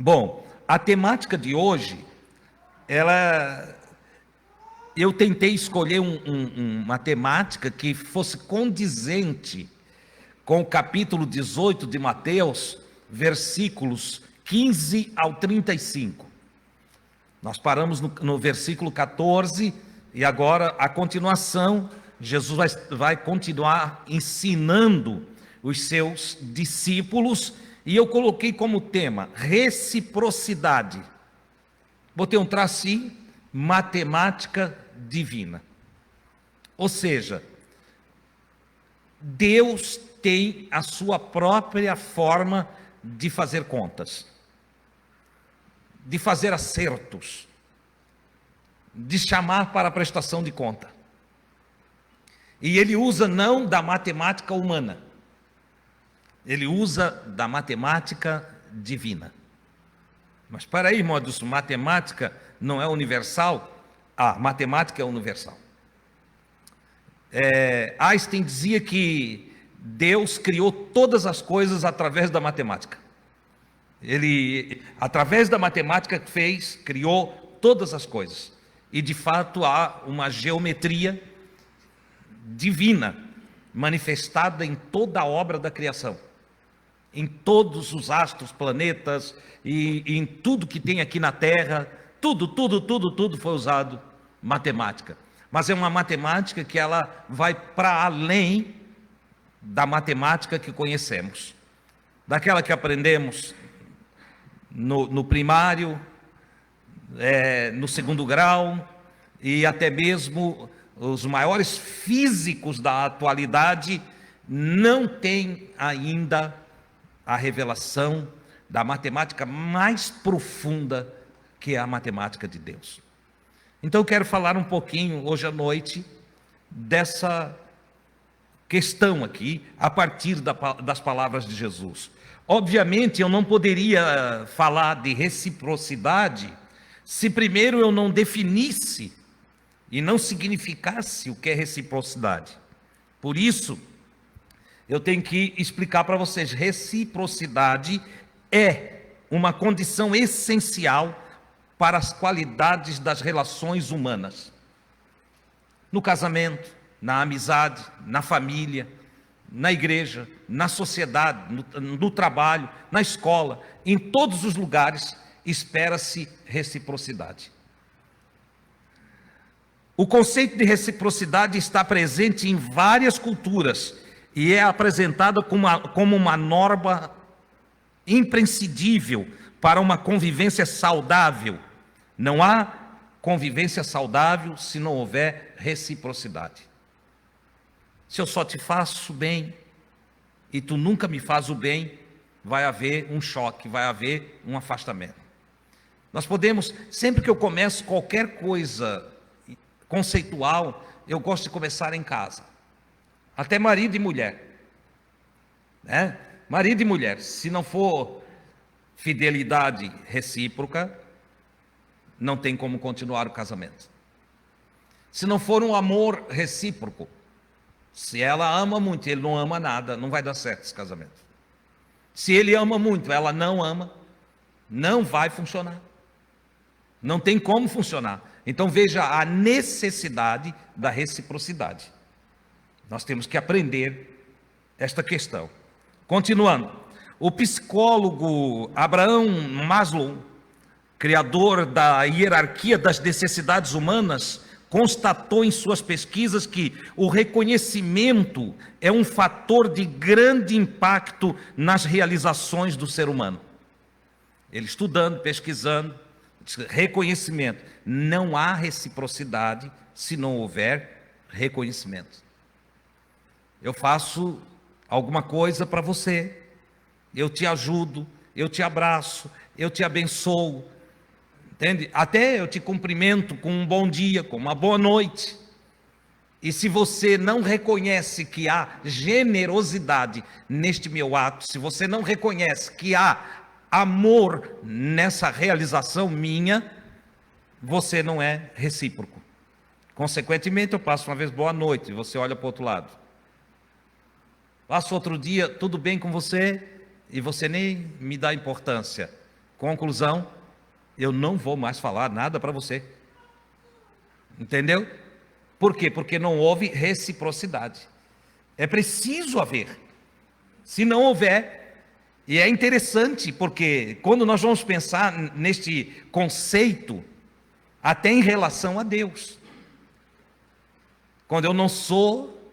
Bom, a temática de hoje, eu tentei escolher uma temática que fosse condizente com o capítulo 18 de Mateus, versículos 15 ao 35. Nós paramos no versículo 14 e agora a continuação, Jesus vai continuar ensinando os seus discípulos, e eu coloquei como tema reciprocidade. Botei um tracinho, matemática divina. Ou seja, Deus tem a sua própria forma de fazer contas, de fazer acertos, de chamar para a prestação de conta. E ele usa não da matemática humana, ele usa da matemática divina. Mas para aí, irmãos, matemática não é universal? Matemática é universal. Einstein dizia que Deus criou todas as coisas através da matemática. Ele, através da matemática, criou todas as coisas. E de fato há uma geometria divina manifestada em toda a obra da criação, em todos os astros, planetas e em tudo que tem aqui na Terra. Tudo foi usado matemática. Mas é uma matemática que ela vai para além da matemática que conhecemos, daquela que aprendemos no primário, no segundo grau, e até mesmo os maiores físicos da atualidade não têm ainda a revelação da matemática mais profunda, que é a matemática de Deus. Então eu quero falar um pouquinho hoje à noite dessa questão aqui, a partir das palavras de Jesus. Obviamente eu não poderia falar de reciprocidade se primeiro eu não definisse e não significasse o que é reciprocidade. Por isso, eu tenho que explicar para vocês: reciprocidade é uma condição essencial para as qualidades das relações humanas. No casamento, na amizade, na família, na igreja, na sociedade, no trabalho, na escola, em todos os lugares, espera-se reciprocidade. O conceito de reciprocidade está presente em várias culturas e é apresentado como uma norma imprescindível para uma convivência saudável. Não há convivência saudável se não houver reciprocidade. Se eu só te faço bem e tu nunca me faz o bem, vai haver um choque, vai haver um afastamento. Nós podemos, sempre que eu começo qualquer coisa conceitual, eu gosto de começar em casa. Até marido e mulher, né? Marido e mulher, se não for fidelidade recíproca, não tem como continuar o casamento. Se não for um amor recíproco, se ela ama muito e ele não ama nada, não vai dar certo esse casamento. Se ele ama muito, ela não ama, não vai funcionar. Não tem como funcionar. Então veja a necessidade da reciprocidade. Nós temos que aprender esta questão. Continuando, o psicólogo Abraham Maslow, criador da hierarquia das necessidades humanas, constatou em suas pesquisas que o reconhecimento é um fator de grande impacto nas realizações do ser humano. Ele estudando, pesquisando, reconhecimento. Não há reciprocidade se não houver reconhecimento. Eu faço alguma coisa para você, eu te ajudo, eu te abraço, eu te abençoo, entende? Até eu te cumprimento com um bom dia, com uma boa noite. E se você não reconhece que há generosidade neste meu ato, se você não reconhece que há amor nessa realização minha, você não é recíproco. Consequentemente, eu passo uma vez boa noite e você olha para o outro lado. Passo outro dia, tudo bem com você? E você nem me dá importância. Conclusão, eu não vou mais falar nada para você. Entendeu? Por quê? Porque não houve reciprocidade. É preciso haver. Se não houver, e é interessante, porque quando nós vamos pensar neste conceito, até em relação a Deus, quando eu não sou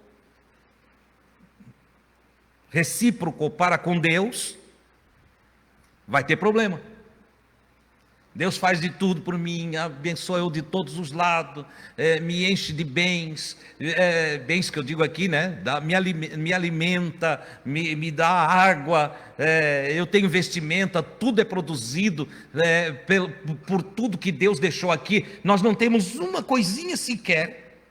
recíproco para com Deus, vai ter problema. Deus faz de tudo por mim, abençoa eu de todos os lados, me enche de bens, bens que eu digo aqui, né? Me alimenta, me dá água, eu tenho vestimenta, tudo é produzido por tudo que Deus deixou aqui. Nós não temos uma coisinha sequer,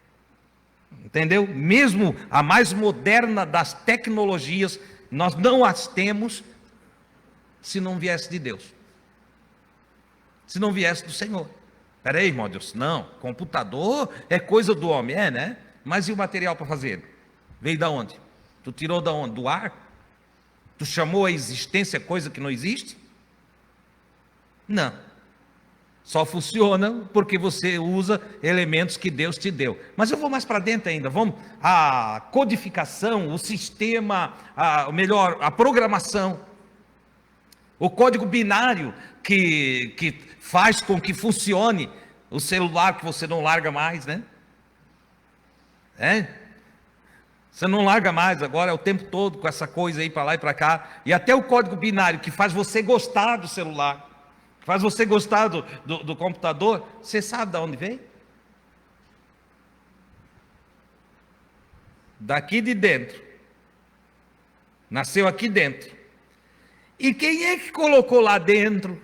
entendeu? Mesmo a mais moderna das tecnologias, nós não as temos se não viesse de Deus. Se não viesse do Senhor. Espera aí, irmão Deus, não, computador é coisa do homem, né? Mas e o material para fazer? Veio da onde? Tu tirou da onde? Do ar? Tu chamou a existência coisa que não existe? Não. Só funciona porque você usa elementos que Deus te deu. Mas eu vou mais para dentro ainda. Vamos, a codificação, o sistema, a programação, o código binário que faz com que funcione o celular que você não larga mais, né? Você não larga mais, agora é o tempo todo com essa coisa aí para lá e para cá. E até o código binário que faz você gostar do celular, que faz você gostar do computador, você sabe de onde vem? Daqui de dentro. Nasceu aqui dentro. E quem é que colocou lá dentro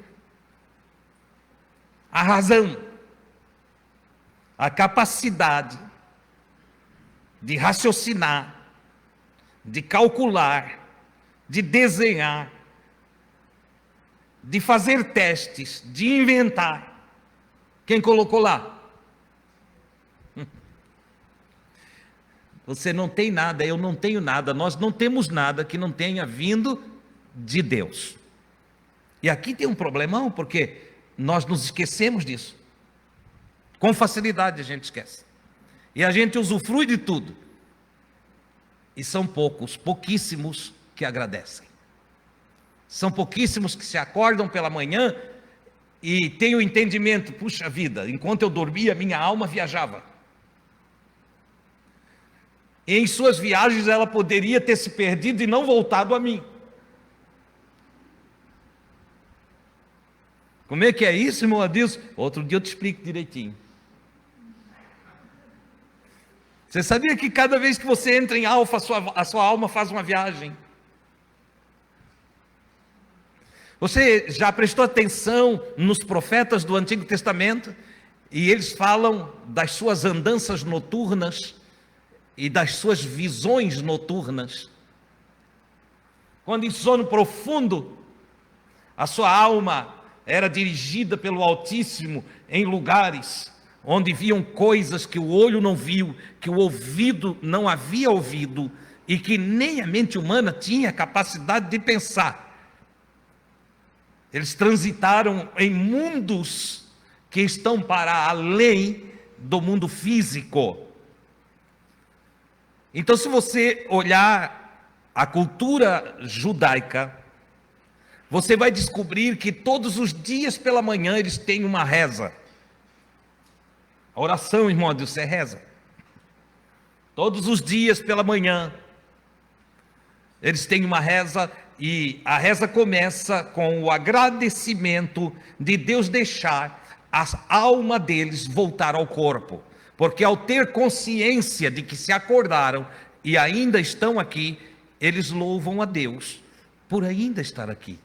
a razão, a capacidade de raciocinar, de calcular, de desenhar, de fazer testes, de inventar? Quem colocou lá? Você não tem nada, eu não tenho nada, nós não temos nada que não tenha vindo de Deus. E aqui tem um problemão, porque nós nos esquecemos disso. Com facilidade a gente esquece. E a gente usufrui de tudo. E são pouquíssimos que agradecem. São pouquíssimos que se acordam pela manhã e têm o entendimento: puxa vida, enquanto eu dormia, minha alma viajava. E em suas viagens ela poderia ter se perdido e não voltado a mim. Como é que é isso, irmão Adilson? Outro dia eu te explico direitinho. Você sabia que cada vez que você entra em alfa, a sua alma faz uma viagem? Você já prestou atenção nos profetas do Antigo Testamento? E eles falam das suas andanças noturnas e das suas visões noturnas. Quando em sono profundo, a sua alma era dirigida pelo Altíssimo em lugares onde viam coisas que o olho não viu, que o ouvido não havia ouvido e que nem a mente humana tinha capacidade de pensar. Eles transitaram em mundos que estão para além do mundo físico. Então, se você olhar a cultura judaica, você vai descobrir que todos os dias pela manhã eles têm uma reza. A oração, irmão Deus, é reza. Todos os dias pela manhã eles têm uma reza, e a reza começa com o agradecimento de Deus deixar a alma deles voltar ao corpo. Porque ao ter consciência de que se acordaram e ainda estão aqui, eles louvam a Deus por ainda estar aqui.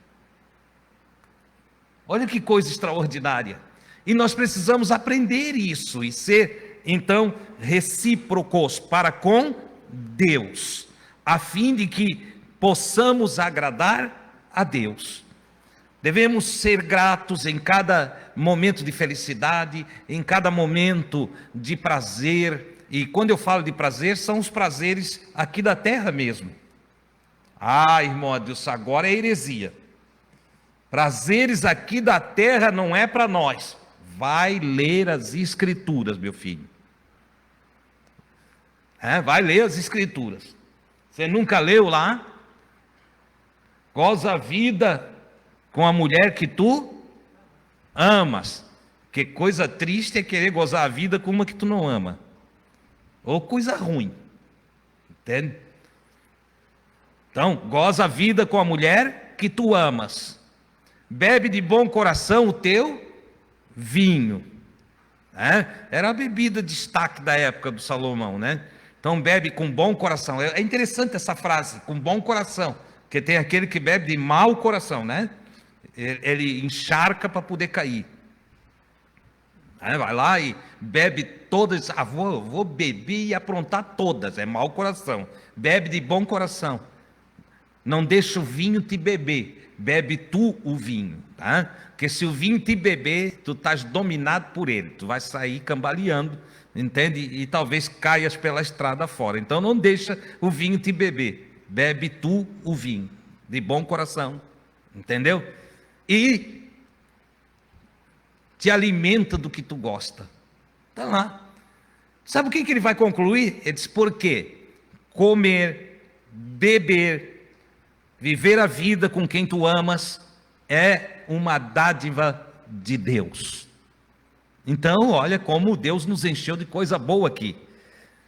Olha que coisa extraordinária. E nós precisamos aprender isso e ser, então, recíprocos para com Deus, a fim de que possamos agradar a Deus. Devemos ser gratos em cada momento de felicidade, em cada momento de prazer. E quando eu falo de prazer, são os prazeres aqui da terra mesmo. Irmão Deus, agora é heresia. Prazeres aqui da terra não é para nós. Vai ler as Escrituras, meu filho. Vai ler as Escrituras. Você nunca leu lá? Goza a vida com a mulher que tu amas. Que coisa triste é querer gozar a vida com uma que tu não ama. Ou coisa ruim. Entende? Então, goza a vida com a mulher que tu amas. Bebe de bom coração o teu vinho. Era a bebida de destaque da época do Salomão, né? Então bebe com bom coração. É interessante essa frase, com bom coração. Porque tem aquele que bebe de mau coração, né? Ele encharca para poder cair. Vai lá e bebe todas. Vou beber e aprontar todas. É mau coração. Bebe de bom coração. Não deixa o vinho te beber. Bebe tu o vinho, tá? Porque se o vinho te beber, tu estás dominado por ele. Tu vai sair cambaleando, entende? E talvez caias pela estrada fora. Então não deixa o vinho te beber. Bebe tu o vinho, de bom coração. Entendeu? E te alimenta do que tu gosta. Tá lá. Sabe o que ele vai concluir? Ele diz, por quê? Comer, beber, viver a vida com quem tu amas é uma dádiva de Deus. Então, olha como Deus nos encheu de coisa boa aqui.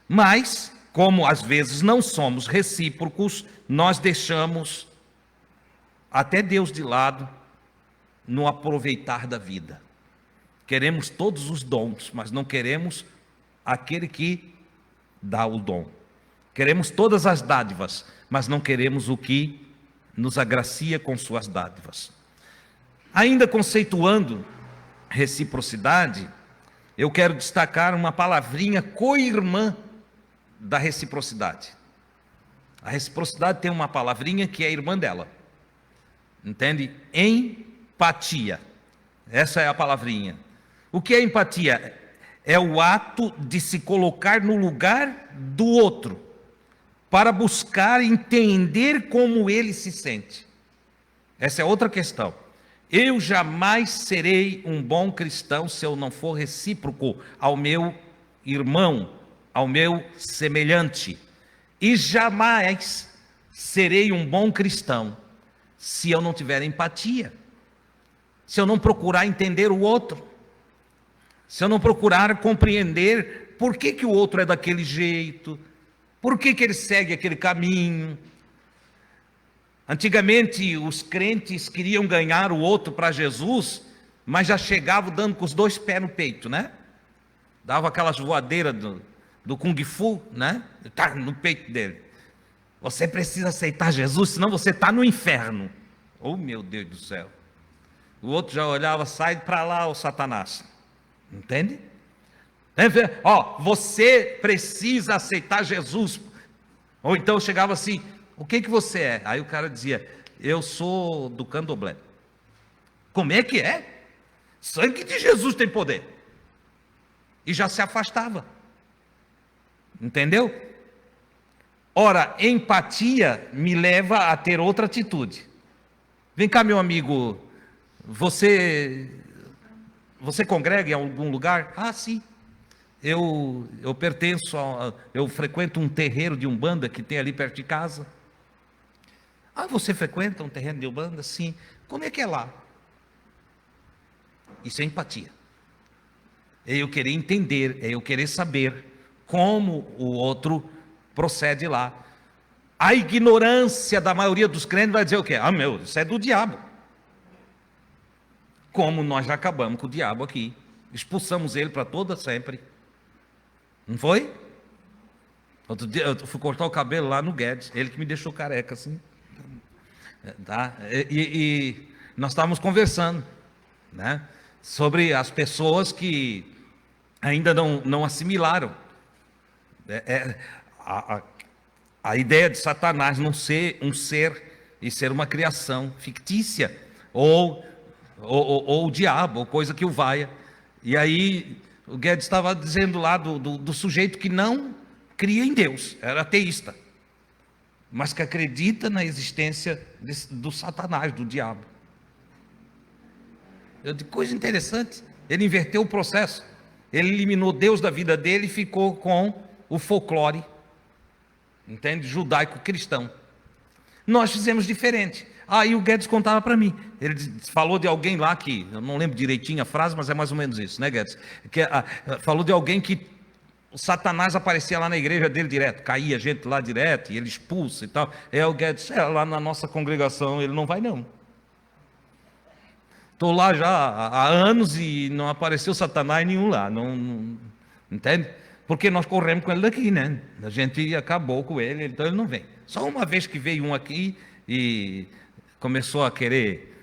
Mas, como às vezes não somos recíprocos, nós deixamos até Deus de lado no aproveitar da vida. Queremos todos os dons, mas não queremos aquele que dá o dom. Queremos todas as dádivas, mas não queremos o que nos agracia com suas dádivas. Ainda conceituando reciprocidade, eu quero destacar uma palavrinha co-irmã da reciprocidade. A reciprocidade tem uma palavrinha que é irmã dela. Entende? Empatia. Essa é a palavrinha. O que é empatia? É o ato de se colocar no lugar do outro, para buscar entender como ele se sente. Essa é outra questão. Eu jamais serei um bom cristão se eu não for recíproco ao meu irmão, ao meu semelhante. E jamais serei um bom cristão se eu não tiver empatia, se eu não procurar entender o outro, se eu não procurar compreender por que o outro é daquele jeito, por que ele segue aquele caminho. Antigamente os crentes queriam ganhar o outro para Jesus, mas já chegavam dando com os dois pés no peito, né? Dava aquelas voadeiras do Kung Fu, né? Tá no peito dele. Você precisa aceitar Jesus, senão você está no inferno. Oh, meu Deus do céu. O outro já olhava, sai para lá, ô Satanás. Entende? Você precisa aceitar Jesus. Ou então chegava assim, o que você é? Aí o cara dizia, eu sou do candomblé. Como é que é? Sangue de Jesus tem poder. E já se afastava. Entendeu? Ora, empatia me leva a ter outra atitude. Vem cá, meu amigo, você congrega em algum lugar? Ah, sim. Eu pertenço eu frequento um terreiro de Umbanda que tem ali perto de casa. Ah, você frequenta um terreiro de Umbanda? Sim. Como é que é lá? Isso é empatia. É eu querer entender, é eu querer saber como o outro procede lá. A ignorância da maioria dos crentes vai dizer o quê? Ah, isso é do diabo. Como nós já acabamos com o diabo aqui. Expulsamos ele para toda sempre. Não foi? Outro dia eu fui cortar o cabelo lá no Guedes, ele que me deixou careca assim. Tá? E nós estávamos conversando, né? Sobre as pessoas que ainda não assimilaram. A ideia de Satanás não ser um ser e ser uma criação fictícia, ou o diabo, ou coisa que o valha. E aí o Guedes estava dizendo lá do sujeito que não cria em Deus, era ateísta, mas que acredita na existência do Satanás, do diabo. Eu digo, coisa interessante. Ele inverteu o processo. Ele eliminou Deus da vida dele e ficou com o folclore, entende? Judaico-cristão. Nós fizemos diferente. Aí o Guedes contava para mim. Ele falou de alguém lá que, eu não lembro direitinho a frase, mas é mais ou menos isso, né, Guedes? Falou de alguém que o Satanás aparecia lá na igreja dele direto, caía gente lá direto, e ele expulsa e tal. O Guedes, lá na nossa congregação, ele não vai não. Estou lá já há anos e não apareceu Satanás nenhum lá, não, entende? Porque nós corremos com ele daqui, né? A gente acabou com ele, então ele não vem. Só uma vez que veio um aqui e começou a querer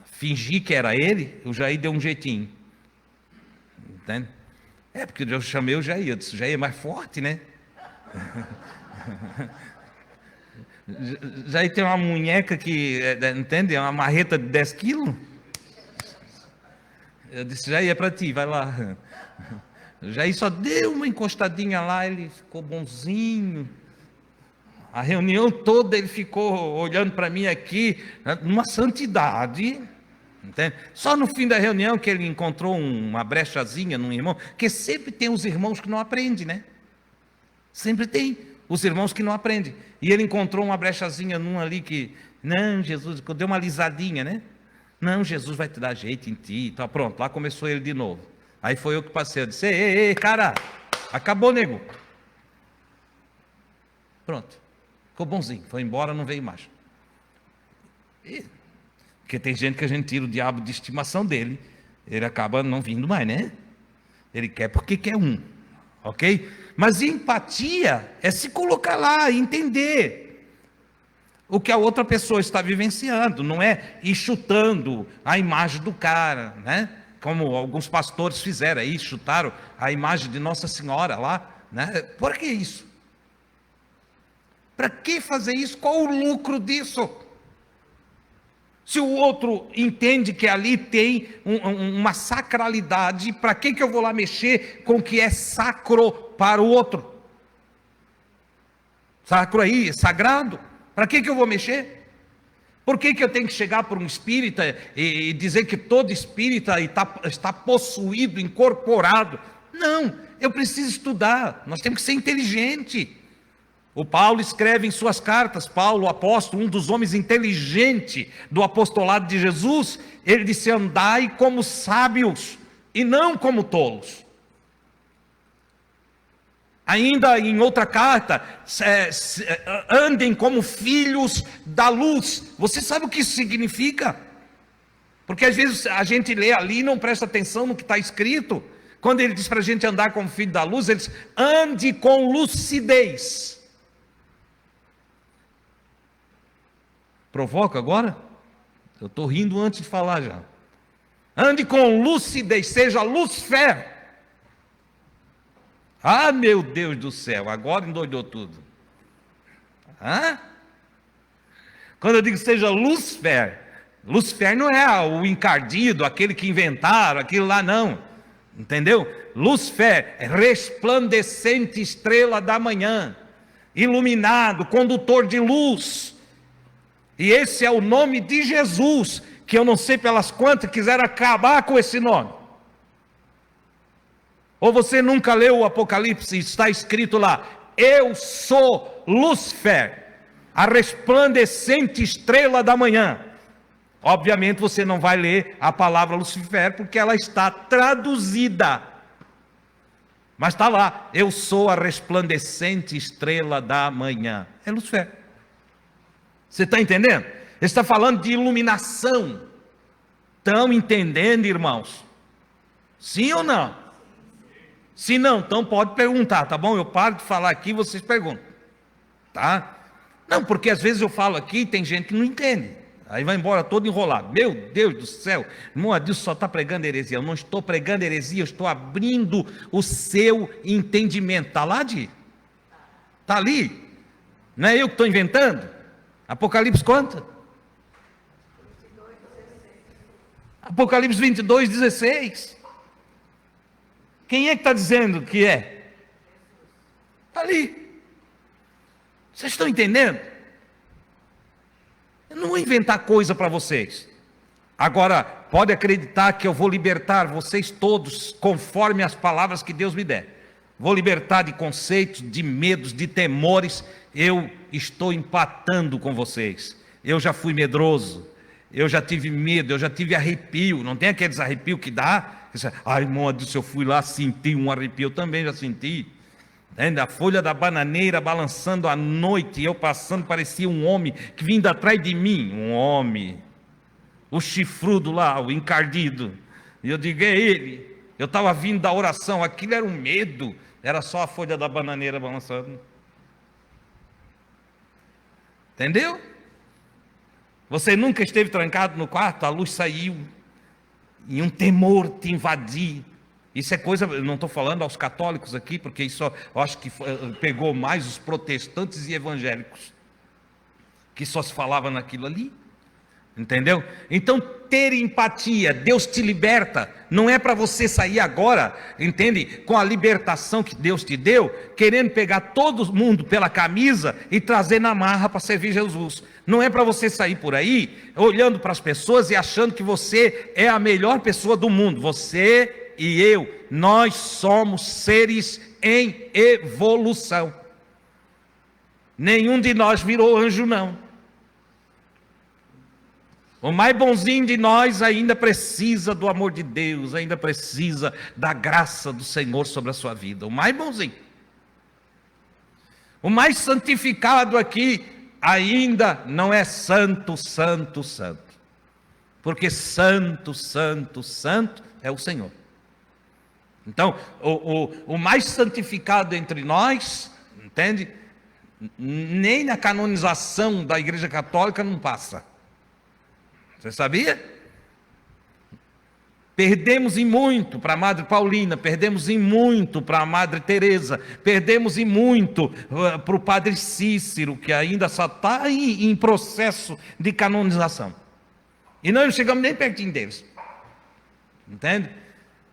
fingir que era ele, o Jair deu um jeitinho, entende? Porque eu chamei o Jair, eu disse, o Jair é mais forte, né? Jair tem uma munheca que, entende? É uma marreta de 10 quilos. Eu disse, Jair, é para ti, vai lá. O Jair só deu uma encostadinha lá, ele ficou bonzinho. A reunião toda ele ficou olhando para mim aqui, numa santidade. Entende? Só no fim da reunião que ele encontrou uma brechazinha num irmão, porque sempre tem os irmãos que não aprendem, né? Sempre tem os irmãos que não aprendem. E ele encontrou uma brechazinha num ali que, não, Jesus, deu uma alisadinha, né? Não, Jesus vai te dar jeito em ti. Então, pronto, lá começou ele de novo. Aí foi eu que passei, eu disse, ei, cara, acabou, nego. Pronto, ficou bonzinho, foi embora, não veio mais. Porque tem gente que a gente tira o diabo de estimação dele, ele acaba não vindo mais, né? Ele quer porque quer um, ok? Mas empatia é se colocar lá, entender o que a outra pessoa está vivenciando, não é ir chutando a imagem do cara, né? Como alguns pastores fizeram aí, chutaram a imagem de Nossa Senhora lá, né? Por que isso? Para que fazer isso? Qual o lucro disso? Se o outro entende que ali tem uma sacralidade, para que eu vou lá mexer com o que é sacro para o outro? Sacro aí, sagrado. Para que eu vou mexer? Por que eu tenho que chegar para um espírita e dizer que todo espírita está possuído, incorporado? Não, eu preciso estudar, nós temos que ser inteligente. O Paulo escreve em suas cartas, Paulo, o apóstolo, um dos homens inteligentes do apostolado de Jesus, ele disse, andai como sábios e não como tolos. Ainda em outra carta, andem como filhos da luz. Você sabe o que isso significa? Porque às vezes a gente lê ali e não presta atenção no que está escrito. Quando ele diz para a gente andar como filho da luz, ele diz, ande com lucidez. Provoca agora? Eu estou rindo antes de falar já. Ande com lucidez, seja Lúcifer. Ah, meu Deus do céu, agora endoidou tudo. Quando eu digo seja Lúcifer, Lúcifer não é o encardido, aquele que inventaram, aquilo lá não. Entendeu? Lúcifer é resplandecente estrela da manhã, iluminado, condutor de luz. E esse é o nome de Jesus, que eu não sei pelas quantas quiseram acabar com esse nome. Ou você nunca leu o Apocalipse, está escrito lá, eu sou Lúcifer, a resplandecente estrela da manhã. Obviamente você não vai ler a palavra Lucifer, porque ela está traduzida. Mas está lá, eu sou a resplandecente estrela da manhã. É Lucifer. Você está entendendo? Ele está falando de iluminação. Estão entendendo, irmãos? Sim ou não? Se não, então pode perguntar, tá bom? Eu paro de falar aqui, vocês perguntam, tá? Não, porque às vezes eu falo aqui e tem gente que não entende, aí vai embora todo enrolado. Meu Deus do céu, irmão Adilson só está pregando heresia. Eu não estou pregando heresia, eu estou abrindo o seu entendimento. Está lá, Di? Está ali? Não é eu que estou inventando? Apocalipse quanto? Apocalipse 22, 16. Quem é que está dizendo que é? Está ali. Vocês estão entendendo? Eu não vou inventar coisa para vocês. Agora, Pode acreditar que eu vou libertar vocês todos conforme as palavras que Deus me der. Vou libertar de conceitos, de medos, de temores. Eu estou empatando com vocês. Eu já fui medroso, eu já tive medo, eu já tive arrepio. Não tem aqueles arrepios que dá? Ai, irmão, se eu fui lá, senti um arrepio. Eu também já senti. A folha da bananeira balançando à noite, eu passando, parecia um homem que vindo atrás de mim. Um homem, o chifrudo lá, o encardido. E eu digo, é ele. Eu estava vindo da oração, aquilo era um medo. Era só a folha da bananeira balançando. Entendeu? Você nunca esteve trancado no quarto, a luz saiu, e um temor te invadir. Isso é coisa, eu não estou falando aos católicos aqui, porque isso eu acho que pegou mais os protestantes e evangélicos, que só se falava naquilo ali. Entendeu? Então, ter empatia, Deus te liberta, não é para você sair agora, entende? Com a libertação que Deus te deu, querendo pegar todo mundo pela camisa e trazer na marra para servir Jesus. Não é para você sair por aí, olhando para as pessoas e achando que você é a melhor pessoa do mundo. Você e eu, nós somos seres em evolução. Nenhum de nós virou anjo, não. O mais bonzinho de nós ainda precisa do amor de Deus, ainda precisa da graça do Senhor sobre a sua vida. O mais bonzinho. O mais santificado aqui ainda não é santo, santo, santo. Porque santo, santo, santo é o Senhor. Então, o mais santificado entre nós, entende? Nem na canonização da Igreja Católica não passa. Você sabia? Perdemos em muito para a Madre Paulina, perdemos em muito para a Madre Teresa, perdemos em muito para o Padre Cícero, que ainda só está em processo de canonização. E nós não chegamos nem pertinho deles. Entende?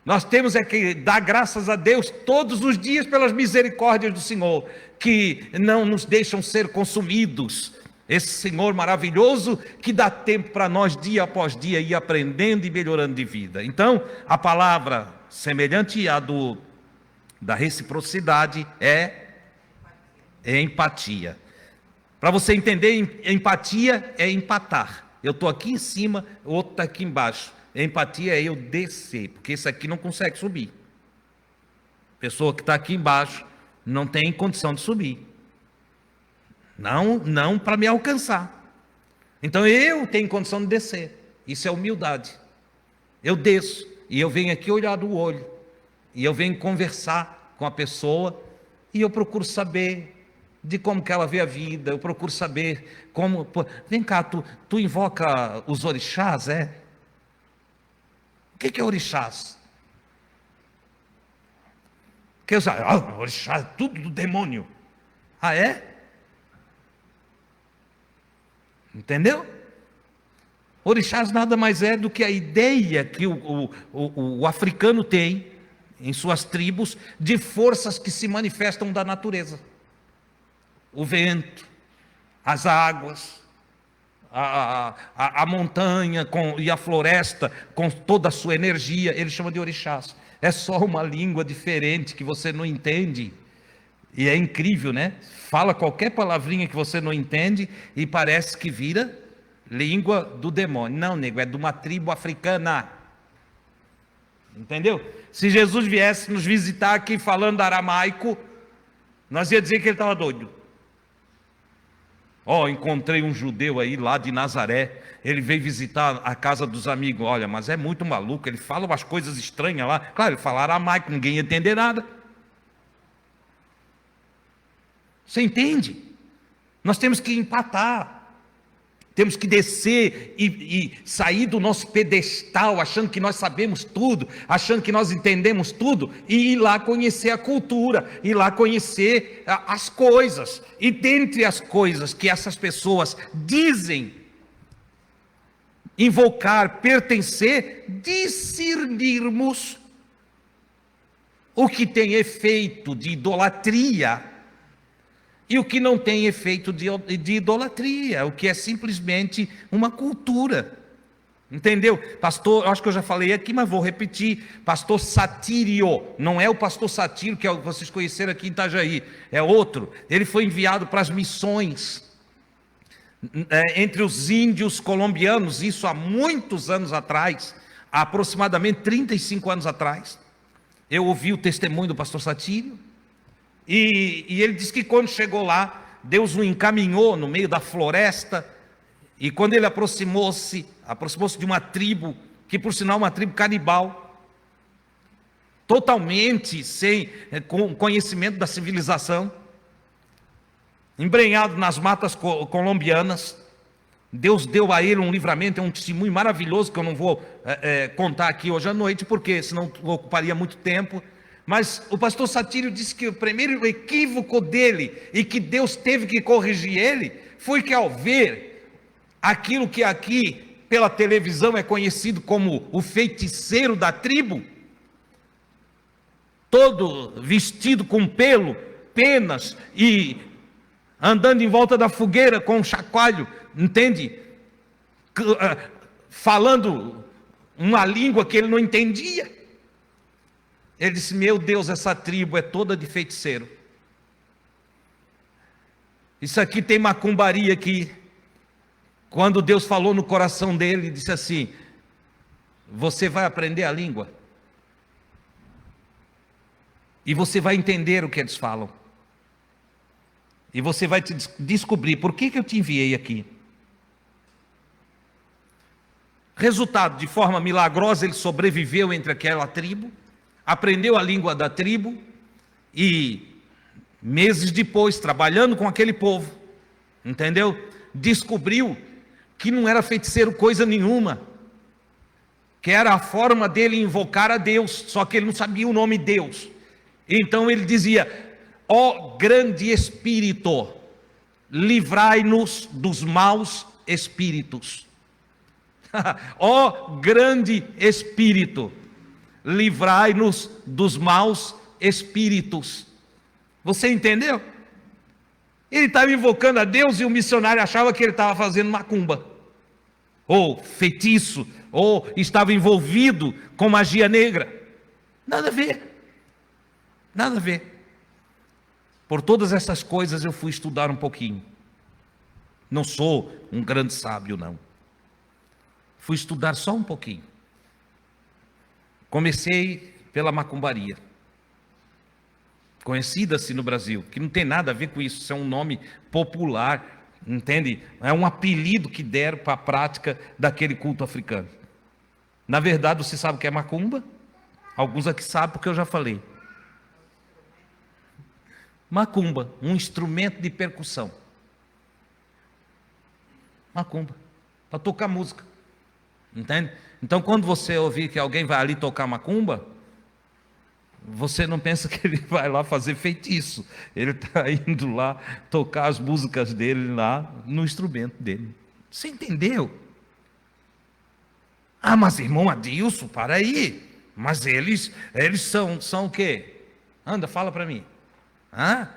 Nós temos que dar graças a Deus todos os dias pelas misericórdias do Senhor, que não nos deixam ser consumidos. Esse Senhor maravilhoso que dá tempo para nós dia após dia ir aprendendo e melhorando de vida. Então, a palavra semelhante à da reciprocidade é empatia. Para você entender, empatia é empatar. Eu estou aqui em cima, o outro está aqui embaixo. Empatia é eu descer, porque esse aqui não consegue subir. A pessoa que está aqui embaixo não tem condição de subir. Não para me alcançar. Então eu tenho condição de descer. Isso é humildade. Eu desço e eu venho aqui olhar do olho. E eu venho conversar com a pessoa e eu procuro saber de como que ela vê a vida. Eu procuro saber como... Pô, vem cá, tu invoca os orixás, é? O que é orixás? Que eu sei, orixás, tudo do demônio. Ah, é? Entendeu? Orixás nada mais é do que a ideia que o africano tem em suas tribos de forças que se manifestam da natureza. O vento, as águas, a montanha e a floresta com toda a sua energia, ele chama de orixás. É só uma língua diferente que você não entende. E é incrível, né? Fala qualquer palavrinha que você não entende e parece que vira língua do demônio. Não, nego, é de uma tribo africana. Entendeu? Se Jesus viesse nos visitar aqui falando aramaico, nós ia dizer que ele estava doido. Encontrei um judeu aí lá de Nazaré, ele veio visitar a casa dos amigos. Olha, mas é muito maluco, ele fala umas coisas estranhas lá. Claro, ele fala aramaico, ninguém ia entender nada. Você entende? Nós temos que empatar. Temos que descer e sair do nosso pedestal, achando que nós sabemos tudo, achando que nós entendemos tudo, e ir lá conhecer a cultura, ir lá conhecer as coisas. E dentre as coisas que essas pessoas dizem invocar, pertencer, discernirmos o que tem efeito de idolatria e o que não tem efeito de idolatria, o que é simplesmente uma cultura. Entendeu? Pastor, eu acho que eu já falei aqui, mas vou repetir. Pastor Satírio, não é o pastor Satírio que vocês conheceram aqui em Itajaí, é outro. Ele foi enviado para as missões entre os índios colombianos, isso há muitos anos atrás, há aproximadamente 35 anos atrás. Eu ouvi o testemunho do pastor Satírio, e ele disse que quando chegou lá, Deus o encaminhou no meio da floresta, e quando ele aproximou-se de uma tribo, que por sinal é uma tribo canibal, totalmente sem conhecimento da civilização, embrenhado nas matas colombianas. Deus deu a ele um livramento, é um testemunho maravilhoso que eu não vou contar aqui hoje à noite, porque senão ocuparia muito tempo. Mas o pastor Satírio disse que o primeiro equívoco dele, e que Deus teve que corrigir ele, foi que ao ver aquilo que aqui pela televisão é conhecido como o feiticeiro da tribo, todo vestido com pelo, penas e andando em volta da fogueira com um chacoalho, entende? Falando uma língua que ele não entendia. Ele disse: meu Deus, essa tribo é toda de feiticeiro. Isso aqui tem macumbaria aqui. Quando Deus falou no coração dele, disse assim: você vai aprender a língua, e você vai entender o que eles falam, e você vai descobrir por que eu te enviei aqui. Resultado, de forma milagrosa, ele sobreviveu entre aquela tribo, aprendeu a língua da tribo, e meses depois, trabalhando com aquele povo, entendeu? Descobriu que não era feiticeiro coisa nenhuma, que era a forma dele invocar a Deus, só que ele não sabia o nome Deus. Então ele dizia: ó grande Espírito, livrai-nos dos maus espíritos. Ó grande Espírito, livrai-nos dos maus espíritos. Você entendeu? Ele estava invocando a Deus, e o missionário achava que ele estava fazendo macumba, ou feitiço, ou estava envolvido com magia negra. Nada a ver, nada a ver. Por todas essas coisas eu fui estudar um pouquinho. Não sou um grande sábio, não. Fui estudar só um pouquinho. Comecei pela macumbaria, conhecida-se no Brasil, que não tem nada a ver com isso, isso é um nome popular, entende? É um apelido que deram para a prática daquele culto africano. Na verdade, você sabe o que é macumba? Alguns aqui sabem, porque eu já falei. Macumba, um instrumento de percussão. Macumba, para tocar música, entende? Então, quando você ouvir que alguém vai ali tocar macumba, você não pensa que ele vai lá fazer feitiço. Ele está indo lá tocar as músicas dele lá no instrumento dele. Você entendeu? Ah, mas irmão Adilson, para aí. Mas eles são o quê? Anda, fala para mim. Ah?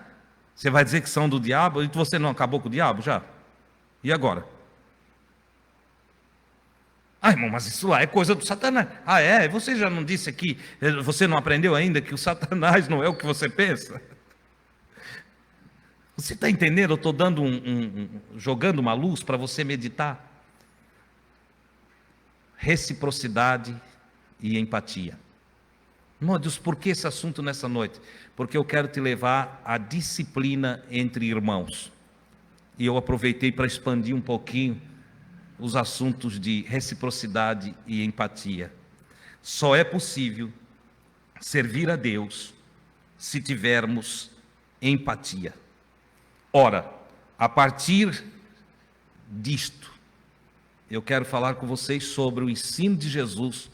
Você vai dizer que são do diabo? E você não acabou com o diabo já? E agora? Ah, irmão, mas isso lá é coisa do Satanás. Ah, é? Você já não disse aqui, você não aprendeu ainda que o Satanás não é o que você pensa? Você está entendendo? Eu estou dando jogando uma luz para você meditar. Reciprocidade e empatia. Meu Deus, por que esse assunto nessa noite? Porque eu quero te levar à disciplina entre irmãos. E eu aproveitei para expandir um pouquinho os assuntos de reciprocidade e empatia. Só é possível servir a Deus se tivermos empatia. Ora, a partir disto, eu quero falar com vocês sobre o ensino de Jesus,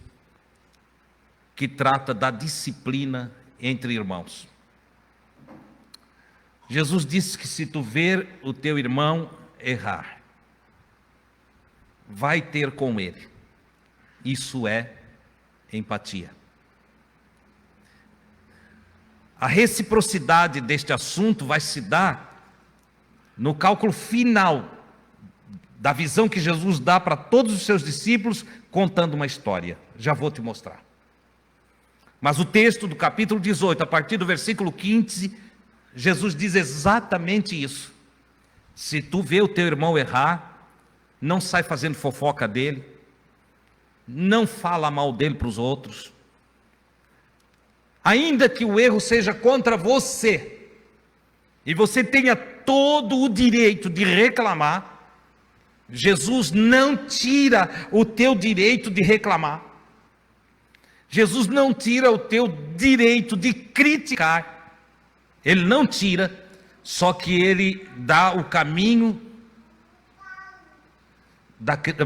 que trata da disciplina entre irmãos. Jesus disse que se tu ver o teu irmão errar, vai ter com ele. Isso é empatia. A reciprocidade deste assunto vai se dar no cálculo final da visão que Jesus dá para todos os seus discípulos, contando uma história. Já vou te mostrar. Mas o texto do capítulo 18, a partir do versículo 15, Jesus diz exatamente isso. Se tu vê o teu irmão errar, não sai fazendo fofoca dele, não fala mal dele para os outros, ainda que o erro seja contra você, e você tenha todo o direito de reclamar, Jesus não tira o teu direito de reclamar, Jesus não tira o teu direito de criticar, Ele não tira, só que Ele dá o caminho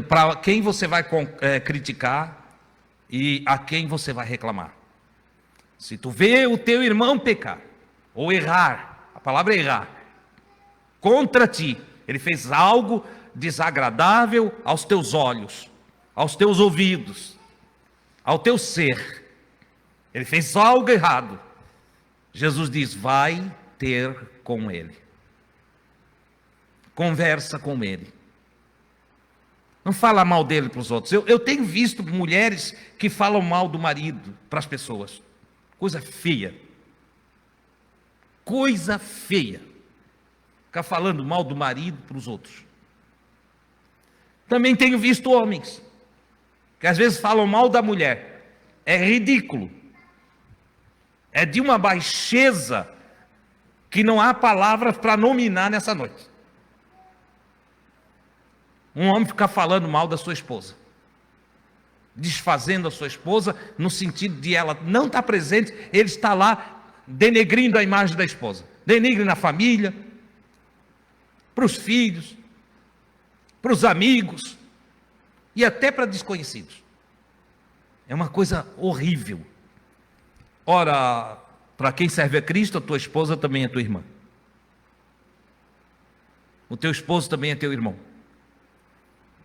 para quem você vai criticar e a quem você vai reclamar. Se tu vê o teu irmão pecar, ou errar, a palavra é errar, contra ti, ele fez algo desagradável aos teus olhos, aos teus ouvidos, ao teu ser, ele fez algo errado, Jesus diz, vai ter com ele, conversa com ele, não fala mal dele para os outros. Eu tenho visto mulheres que falam mal do marido para as pessoas, coisa feia, ficar falando mal do marido para os outros. Também tenho visto homens que às vezes falam mal da mulher, é ridículo, é de uma baixeza que não há palavras para nominar nessa noite. Um homem ficar falando mal da sua esposa, desfazendo a sua esposa, no sentido de ela não estar presente, ele está lá denegrindo a imagem da esposa, denegre na família, para os filhos, para os amigos, e até para desconhecidos. É uma coisa horrível. Ora, para quem serve a Cristo, a tua esposa também é tua irmã. O teu esposo também é teu irmão.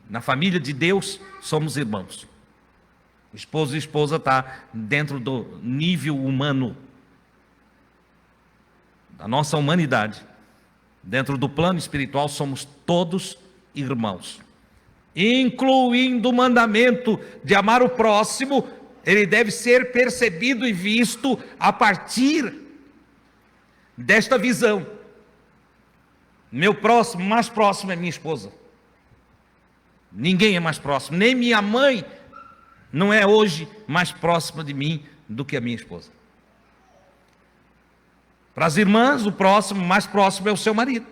Na família de Deus, somos irmãos. O esposo e a esposa estão dentro do nível humano, da nossa humanidade. Dentro do plano espiritual, somos todos irmãos. Incluindo o mandamento de amar o próximo, ele deve ser percebido e visto a partir desta visão. Meu próximo, mais próximo é minha esposa. Ninguém é mais próximo, nem minha mãe não é hoje mais próxima de mim do que a minha esposa. Para as irmãs, o próximo, mais próximo é o seu marido.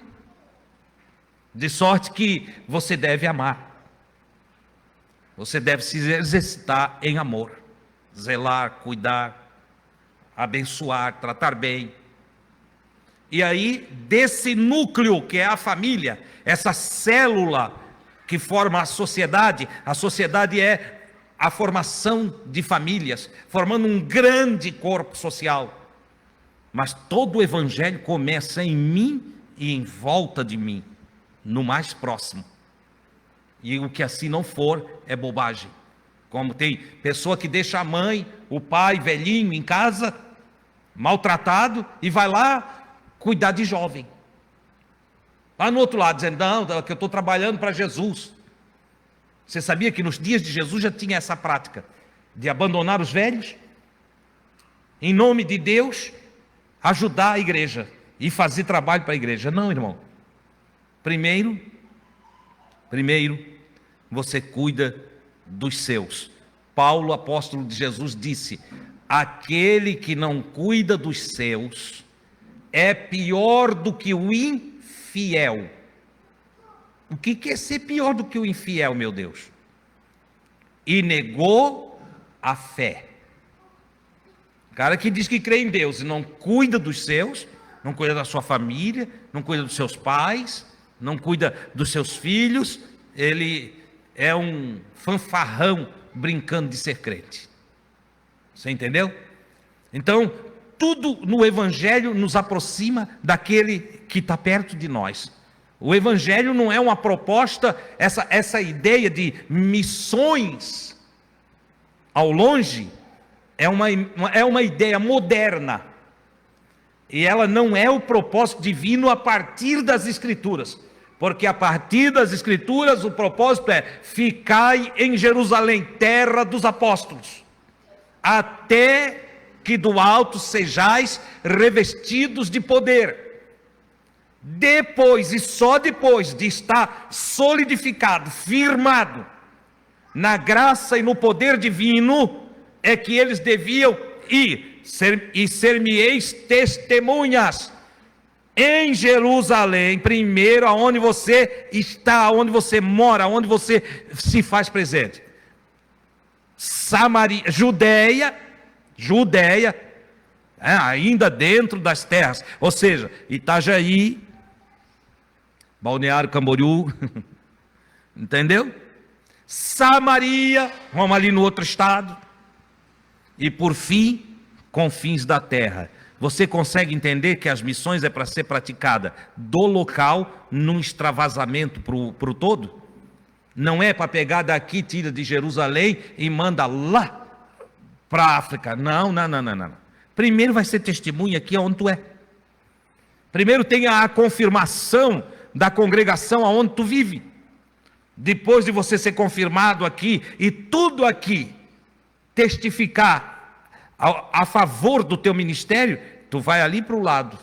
De sorte que você deve amar. Você deve se exercitar em amor, zelar, cuidar, abençoar, tratar bem. E aí, desse núcleo que é a família, essa célula que forma a sociedade é a formação de famílias, formando um grande corpo social. Mas todo o evangelho começa em mim e em volta de mim, no mais próximo. E o que assim não for é bobagem. Como tem pessoa que deixa a mãe, o pai velhinho em casa, maltratado, e vai lá cuidar de jovem. Lá no outro lado, dizendo, não, que eu estou trabalhando para Jesus. Você sabia que nos dias de Jesus já tinha essa prática de abandonar os velhos, em nome de Deus, ajudar a igreja e fazer trabalho para a igreja? Não, irmão. Primeiro, você cuida dos seus. Paulo, apóstolo de Jesus, disse, aquele que não cuida dos seus é pior do que o infiel. O que é ser pior do que o infiel, meu Deus? E negou a fé. O cara que diz que crê em Deus e não cuida dos seus, não cuida da sua família, não cuida dos seus pais, não cuida dos seus filhos, ele é um fanfarrão brincando de ser crente. Você entendeu? Então, tudo no Evangelho nos aproxima daquele que está perto de nós. O Evangelho não é uma proposta, essa ideia de missões ao longe, é uma ideia moderna. E ela não é o propósito divino a partir das Escrituras. Porque a partir das Escrituras o propósito é: ficai em Jerusalém, terra dos apóstolos, até que do alto sejais revestidos de poder. Depois, e só depois de estar solidificado, firmado na graça e no poder divino, é que eles deviam ir, e ser-me-eis testemunhas em Jerusalém, primeiro aonde você está, aonde você mora, aonde você se faz presente. Samaria, Judeia, ainda dentro das terras, ou seja, Itajaí, Balneário Camboriú, entendeu? Samaria, vamos ali no outro estado, e por fim, confins da terra. Você consegue entender que as missões é para ser praticada do local, num extravasamento para o todo? Não é para pegar daqui, tira de Jerusalém e manda lá para a África. Não. Primeiro vai ser testemunha aqui onde tu é. Primeiro tem a confirmação da congregação aonde tu vive. Depois de você ser confirmado aqui e tudo aqui testificar a favor do teu ministério, tu vai ali para o lado.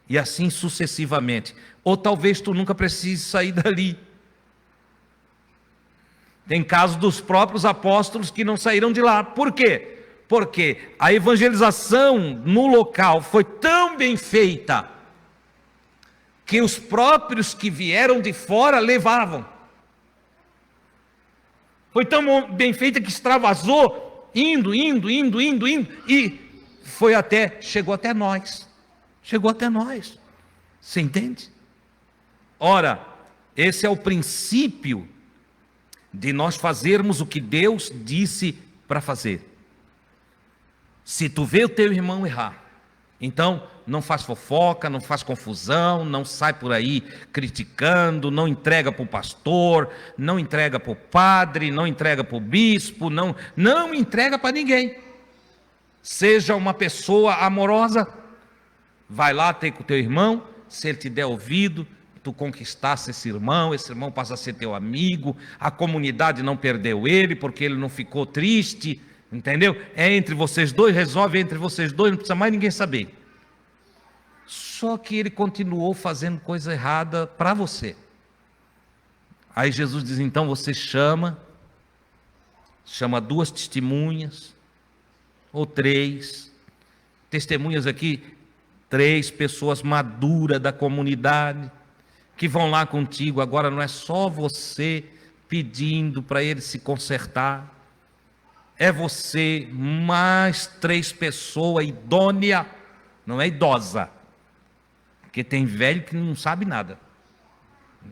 E assim sucessivamente. Ou talvez tu nunca precise sair dali. Tem casos dos próprios apóstolos que não saíram de lá. Por quê? Porque a evangelização no local foi tão bem feita que os próprios que vieram de fora levavam. Foi tão bem feita que extravasou, indo, e chegou até nós. Você entende? Ora, esse é o princípio de nós fazermos o que Deus disse para fazer. Se tu vê o teu irmão errar, então não faz fofoca, não faz confusão, não sai por aí criticando, não entrega para o pastor, não entrega para o padre, não entrega para o bispo, não entrega para ninguém. Seja uma pessoa amorosa, vai lá ter com o teu irmão, se ele te der ouvido, tu conquistasse esse irmão passa a ser teu amigo, a comunidade não perdeu ele, porque ele não ficou triste, entendeu? É entre vocês dois, resolve entre vocês dois, não precisa mais ninguém saber. Só que ele continuou fazendo coisa errada para você. Aí Jesus diz, então você chama 2 testemunhas, ou 3, testemunhas aqui, 3 pessoas maduras da comunidade, que vão lá contigo. Agora não é só você pedindo para ele se consertar, é você mais 3 pessoas idôneas, não é idosa, porque tem velho que não sabe nada,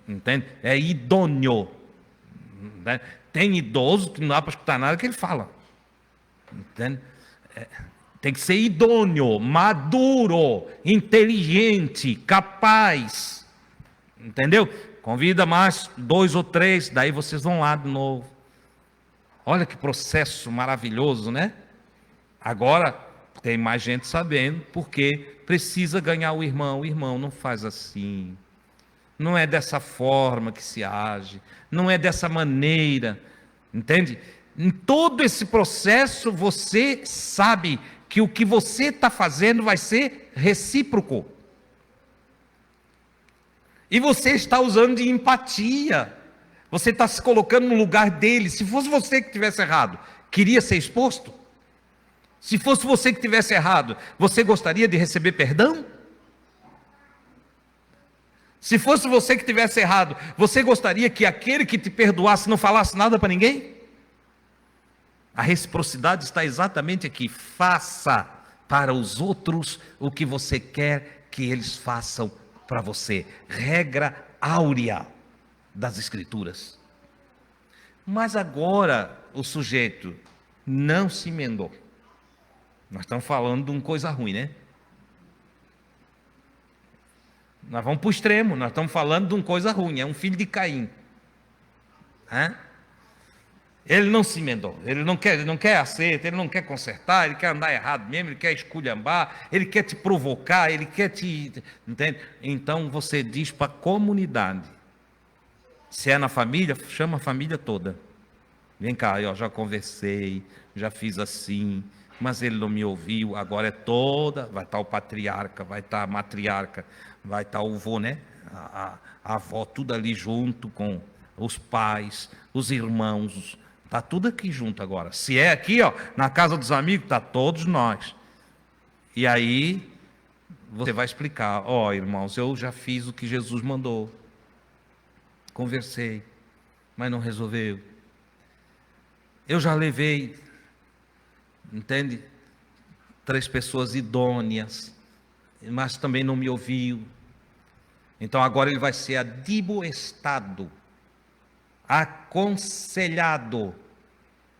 entende? É idôneo, né? Tem idoso que não dá para escutar nada que ele fala, entende? Tem que ser idôneo, maduro, inteligente, capaz, entendeu? Convida mais 2 ou 3, daí vocês vão lá de novo. Olha que processo maravilhoso, né? Agora tem mais gente sabendo, porque precisa ganhar o irmão. O irmão não faz assim, não é dessa forma que se age, não é dessa maneira, entende? Em todo esse processo você sabe que o que você está fazendo vai ser recíproco. E você está usando de empatia. Você está se colocando no lugar dele. Se fosse você que tivesse errado, queria ser exposto? Se fosse você que tivesse errado, você gostaria de receber perdão? Se fosse você que tivesse errado, você gostaria que aquele que te perdoasse não falasse nada para ninguém? A reciprocidade está exatamente aqui. Faça para os outros o que você quer que eles façam para você. Regra áurea das Escrituras. Mas agora o sujeito não se emendou. Nós estamos falando de uma coisa ruim, né? Nós vamos para o extremo, nós estamos falando de uma coisa ruim, é um filho de Caim. Ele não se emendou, ele não quer acerto, ele não quer consertar, ele quer andar errado mesmo, ele quer esculhambar, ele quer te provocar, ele quer te... Entende? Então você diz para a comunidade, se é na família, chama a família toda. Vem cá, eu já conversei, já fiz assim, mas ele não me ouviu, agora é toda, vai estar o patriarca, vai estar a matriarca, vai estar o vô, né? A avó, tudo ali junto com os pais, os irmãos, está tudo aqui junto agora. Se é aqui, ó, na casa dos amigos, está todos nós. E aí, você vai explicar, ó, irmãos, eu já fiz o que Jesus mandou. Conversei, mas não resolveu. Eu já levei, entende? 3 pessoas idôneas, mas também não me ouviu. Então agora ele vai ser admoestado, aconselhado,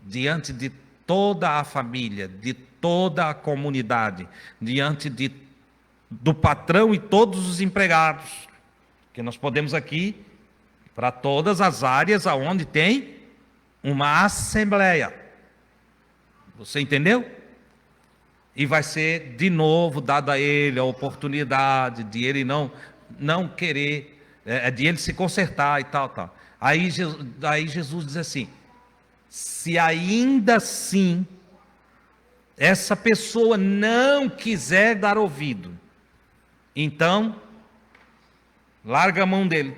diante de toda a família, de toda a comunidade, diante do patrão e todos os empregados, que nós podemos aqui, para todas as áreas aonde tem uma assembleia. Você entendeu? E vai ser de novo dada a ele a oportunidade de ele não querer, de ele se consertar e tal. Aí Jesus diz assim: se ainda assim essa pessoa não quiser dar ouvido, então larga a mão dele.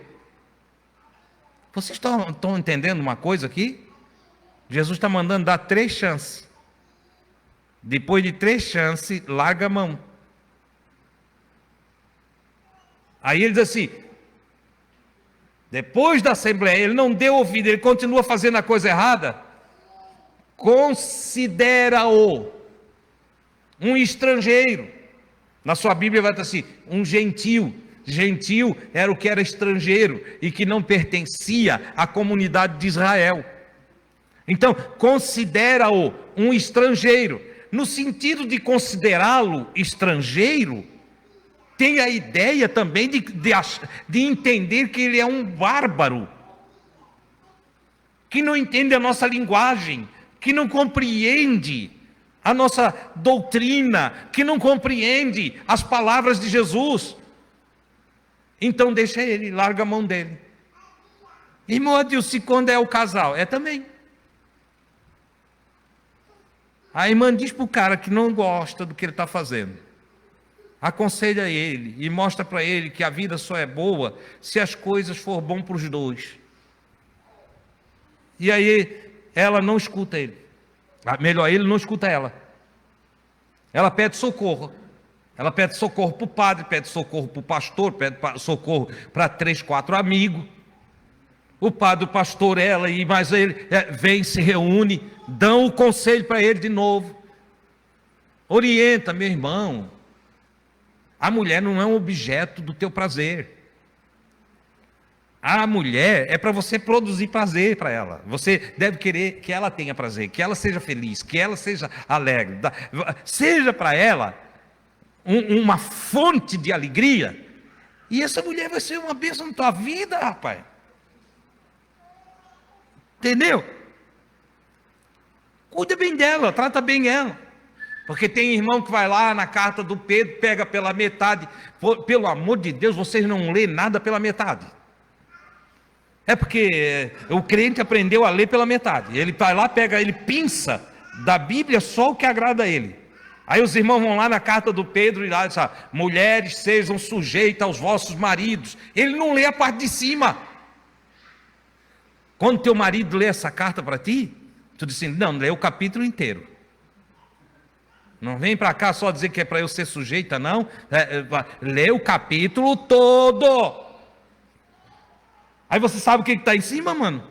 Vocês estão entendendo uma coisa aqui? Jesus está mandando dar 3 chances. Depois de 3 chances, larga a mão. Aí ele diz assim, depois da assembleia, ele não deu ouvido, ele continua fazendo a coisa errada, considera-o um estrangeiro. Na sua Bíblia vai estar assim, um gentil. Gentil era o que era estrangeiro e que não pertencia à comunidade de Israel. Então, considera-o um estrangeiro. No sentido de considerá-lo estrangeiro, tem a ideia também de entender que ele é um bárbaro, que não entende a nossa linguagem, que não compreende a nossa doutrina, que não compreende as palavras de Jesus. Então deixa ele, larga a mão dele. Irmão Adilson, quando é o casal? É também. A irmã diz para o cara que não gosta do que ele está fazendo, aconselha ele e mostra para ele que a vida só é boa se as coisas for bom para os dois. E aí ela não escuta ele. Melhor, ele não escuta ela. Ela pede socorro. Ela pede socorro para o padre, pede socorro para o pastor, pede socorro para 3, 4 amigos. O padre, o pastor, ela e mais ele vem, se reúne, dão o conselho para ele de novo. Orienta, meu irmão. A mulher não é um objeto do teu prazer. A mulher é para você produzir prazer para ela. Você deve querer que ela tenha prazer, que ela seja feliz, que ela seja alegre. Seja para ela uma fonte de alegria. E essa mulher vai ser uma bênção na tua vida, rapaz. Entendeu? Cuida bem dela, trata bem ela. Porque tem irmão que vai lá na carta do Pedro, pega pela metade. Pelo amor de Deus, vocês não lêem nada pela metade. É porque o crente aprendeu a ler pela metade. Ele vai lá, pega, ele pinça da Bíblia só o que agrada a ele. Aí os irmãos vão lá na carta do Pedro e lá diz, mulheres sejam sujeitas aos vossos maridos. Ele não lê a parte de cima. Quando teu marido lê essa carta para ti, tu diz assim, não, lê o capítulo inteiro. Não vem para cá só dizer que é para eu ser sujeita, não. Lê o capítulo todo. Aí você sabe o que está em cima, mano?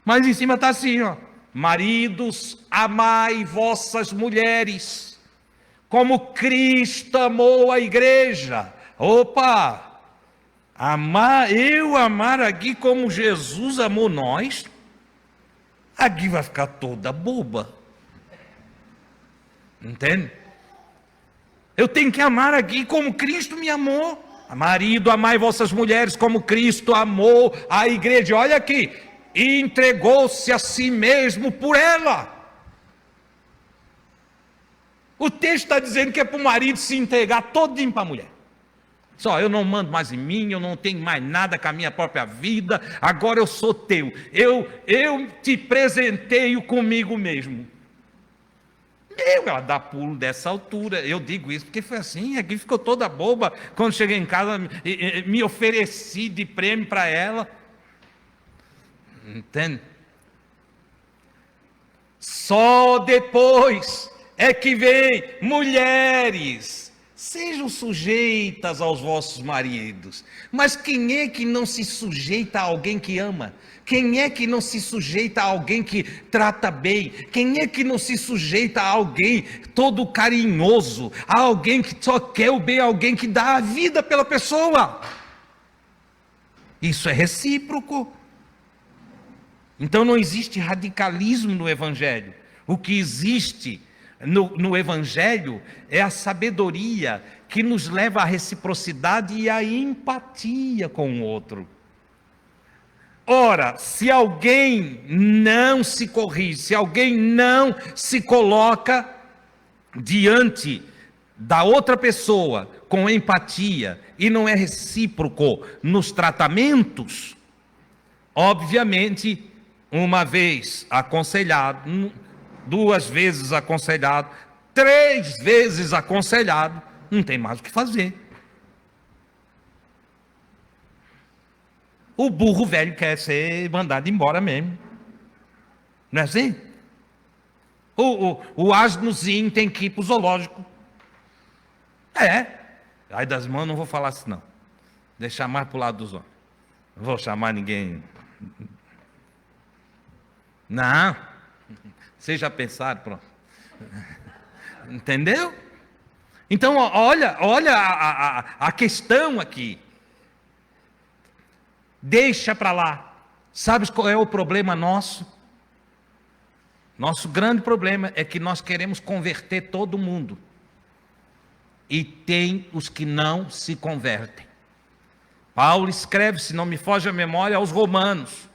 Mas em cima está assim, ó. Maridos, amai vossas mulheres, como Cristo amou a igreja. Opa! Amar aqui como Jesus amou nós, aqui vai ficar toda boba. Entende? Eu tenho que amar aqui como Cristo me amou. Marido, amai vossas mulheres como Cristo amou a igreja. Olha aqui, e entregou-se a si mesmo por ela. O texto está dizendo que é para o marido se entregar todinho para a mulher. Só, eu não mando mais em mim, eu não tenho mais nada com a minha própria vida, agora eu sou teu. Eu te presenteio comigo mesmo. Ela dá pulo dessa altura. Eu digo isso porque foi assim, aqui ficou toda boba. Quando cheguei em casa, me ofereci de prêmio para ela. Entende? Só depois é que vem: mulheres, sejam sujeitas aos vossos maridos. Mas quem é que não se sujeita a alguém que ama? Quem é que não se sujeita a alguém que trata bem? Quem é que não se sujeita a alguém todo carinhoso? A alguém que só quer o bem, a alguém que dá a vida pela pessoa? Isso é recíproco. Então não existe radicalismo no Evangelho. O que existe no Evangelho é a sabedoria que nos leva à reciprocidade e à empatia com o outro. Ora, se alguém não se corrige, se alguém não se coloca diante da outra pessoa com empatia e não é recíproco nos tratamentos, obviamente, uma vez aconselhado, 2 vezes aconselhado, 3 vezes aconselhado, não tem mais o que fazer. O burro velho quer ser mandado embora mesmo. Não é assim? O asnozinho tem que ir para o zoológico. Ai das mãos, não vou falar assim não. Deixar mais para o lado dos homens. Não vou chamar ninguém. Não. Vocês já pensaram, pronto. Entendeu? Então, olha a questão aqui. Deixa para lá. Sabes qual é o problema nosso? Nosso grande problema é que nós queremos converter todo mundo. E tem os que não se convertem. Paulo escreve, se não me foge a memória, aos Romanos.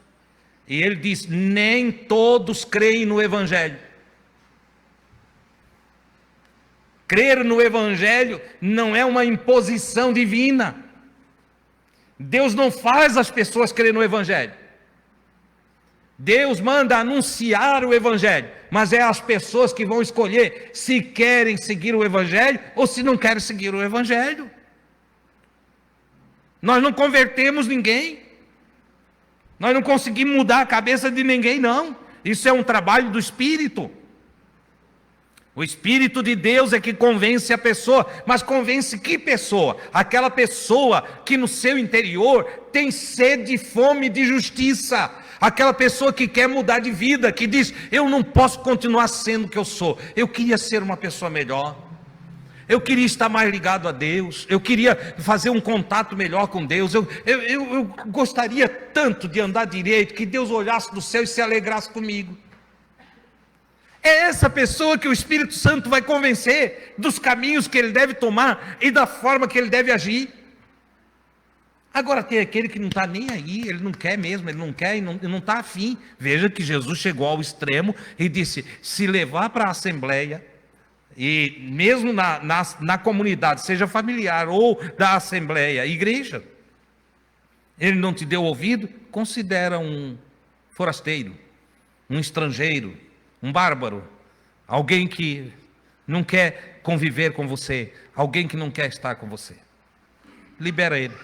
E ele diz: nem todos creem no Evangelho. Crer no Evangelho não é uma imposição divina. Deus não faz as pessoas crer no Evangelho. Deus manda anunciar o Evangelho, mas é as pessoas que vão escolher se querem seguir o Evangelho ou se não querem seguir o Evangelho. Nós não convertemos ninguém. Nós não conseguimos mudar a cabeça de ninguém, não. Isso é um trabalho do Espírito. O Espírito de Deus é que convence a pessoa. Mas convence que pessoa? Aquela pessoa que no seu interior tem sede e fome de justiça. Aquela pessoa que quer mudar de vida, que diz: eu não posso continuar sendo o que eu sou. Eu queria ser uma pessoa melhor. Eu queria estar mais ligado a Deus. Eu queria fazer um contato melhor com Deus. Eu gostaria tanto de andar direito, que Deus olhasse do céu e se alegrasse comigo. É essa pessoa que o Espírito Santo vai convencer dos caminhos que ele deve tomar e da forma que ele deve agir. Agora tem aquele que não está nem aí, ele não quer mesmo, ele não quer e não está afim. Veja que Jesus chegou ao extremo e disse: se levar para a assembleia, e mesmo na comunidade, seja familiar ou da assembleia, igreja, ele não te deu ouvido, considera um forasteiro, um estrangeiro, um bárbaro, alguém que não quer conviver com você, alguém que não quer estar com você. Libera ele.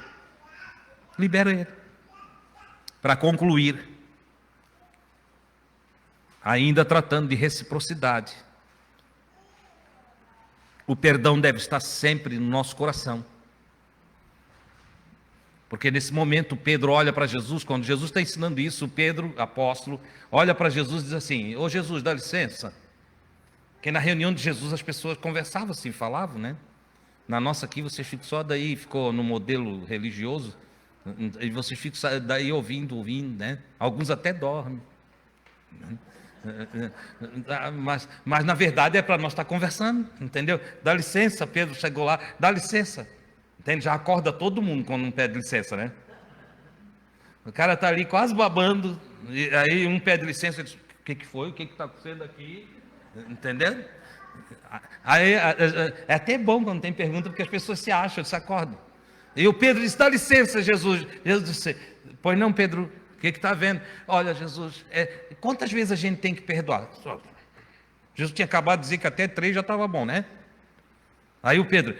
Libera ele. Para concluir, ainda tratando de reciprocidade, o perdão deve estar sempre no nosso coração. Porque nesse momento Pedro olha para Jesus, quando Jesus está ensinando isso, Pedro, apóstolo, olha para Jesus e diz assim: ô Jesus, dá licença. Porque na reunião de Jesus as pessoas conversavam assim, falavam, né? Na nossa aqui vocês ficam só daí, ficou no modelo religioso, e vocês ficam daí ouvindo, né? Alguns até dormem. Mas na verdade é para nós estar conversando, entendeu? Dá licença, Pedro chegou lá, dá licença. Entende? Já acorda todo mundo quando não pede licença, né? O cara está ali quase babando, E aí um pede licença e diz: o que foi? O que está acontecendo aqui? Entendeu? Aí é até bom quando tem pergunta, porque as pessoas se acham, se acordam. E o Pedro disse: dá licença, Jesus. Jesus disse: pois não, Pedro, o que está vendo? Olha, Jesus, quantas vezes a gente tem que perdoar? Jesus tinha acabado de dizer que até 3 já estava bom, né? Aí o Pedro: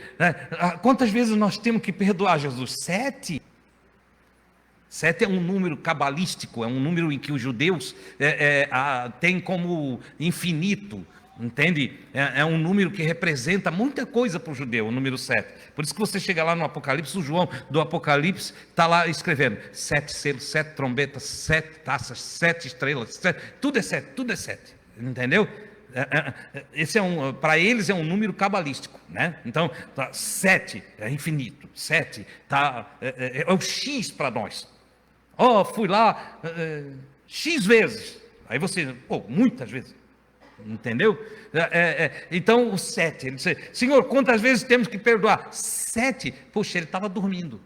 quantas vezes nós temos que perdoar, Jesus? 7. 7 é um número cabalístico, é um número em que os judeus têm como infinito, entende? É um número que representa muita coisa para o judeu, o número 7. Por isso que você chega lá no Apocalipse, o João do Apocalipse está lá escrevendo 7 selos, 7 trombetas, 7 taças, 7 estrelas, 7, tudo é 7, tudo é 7, entendeu? Esse para eles é um número cabalístico, né? Então, 7 é infinito, 7 é o X para nós. Fui lá X vezes. Aí você, muitas vezes. Entendeu? Então o 7, ele disse: Senhor, quantas vezes temos que perdoar? 7. Poxa, ele estava dormindo.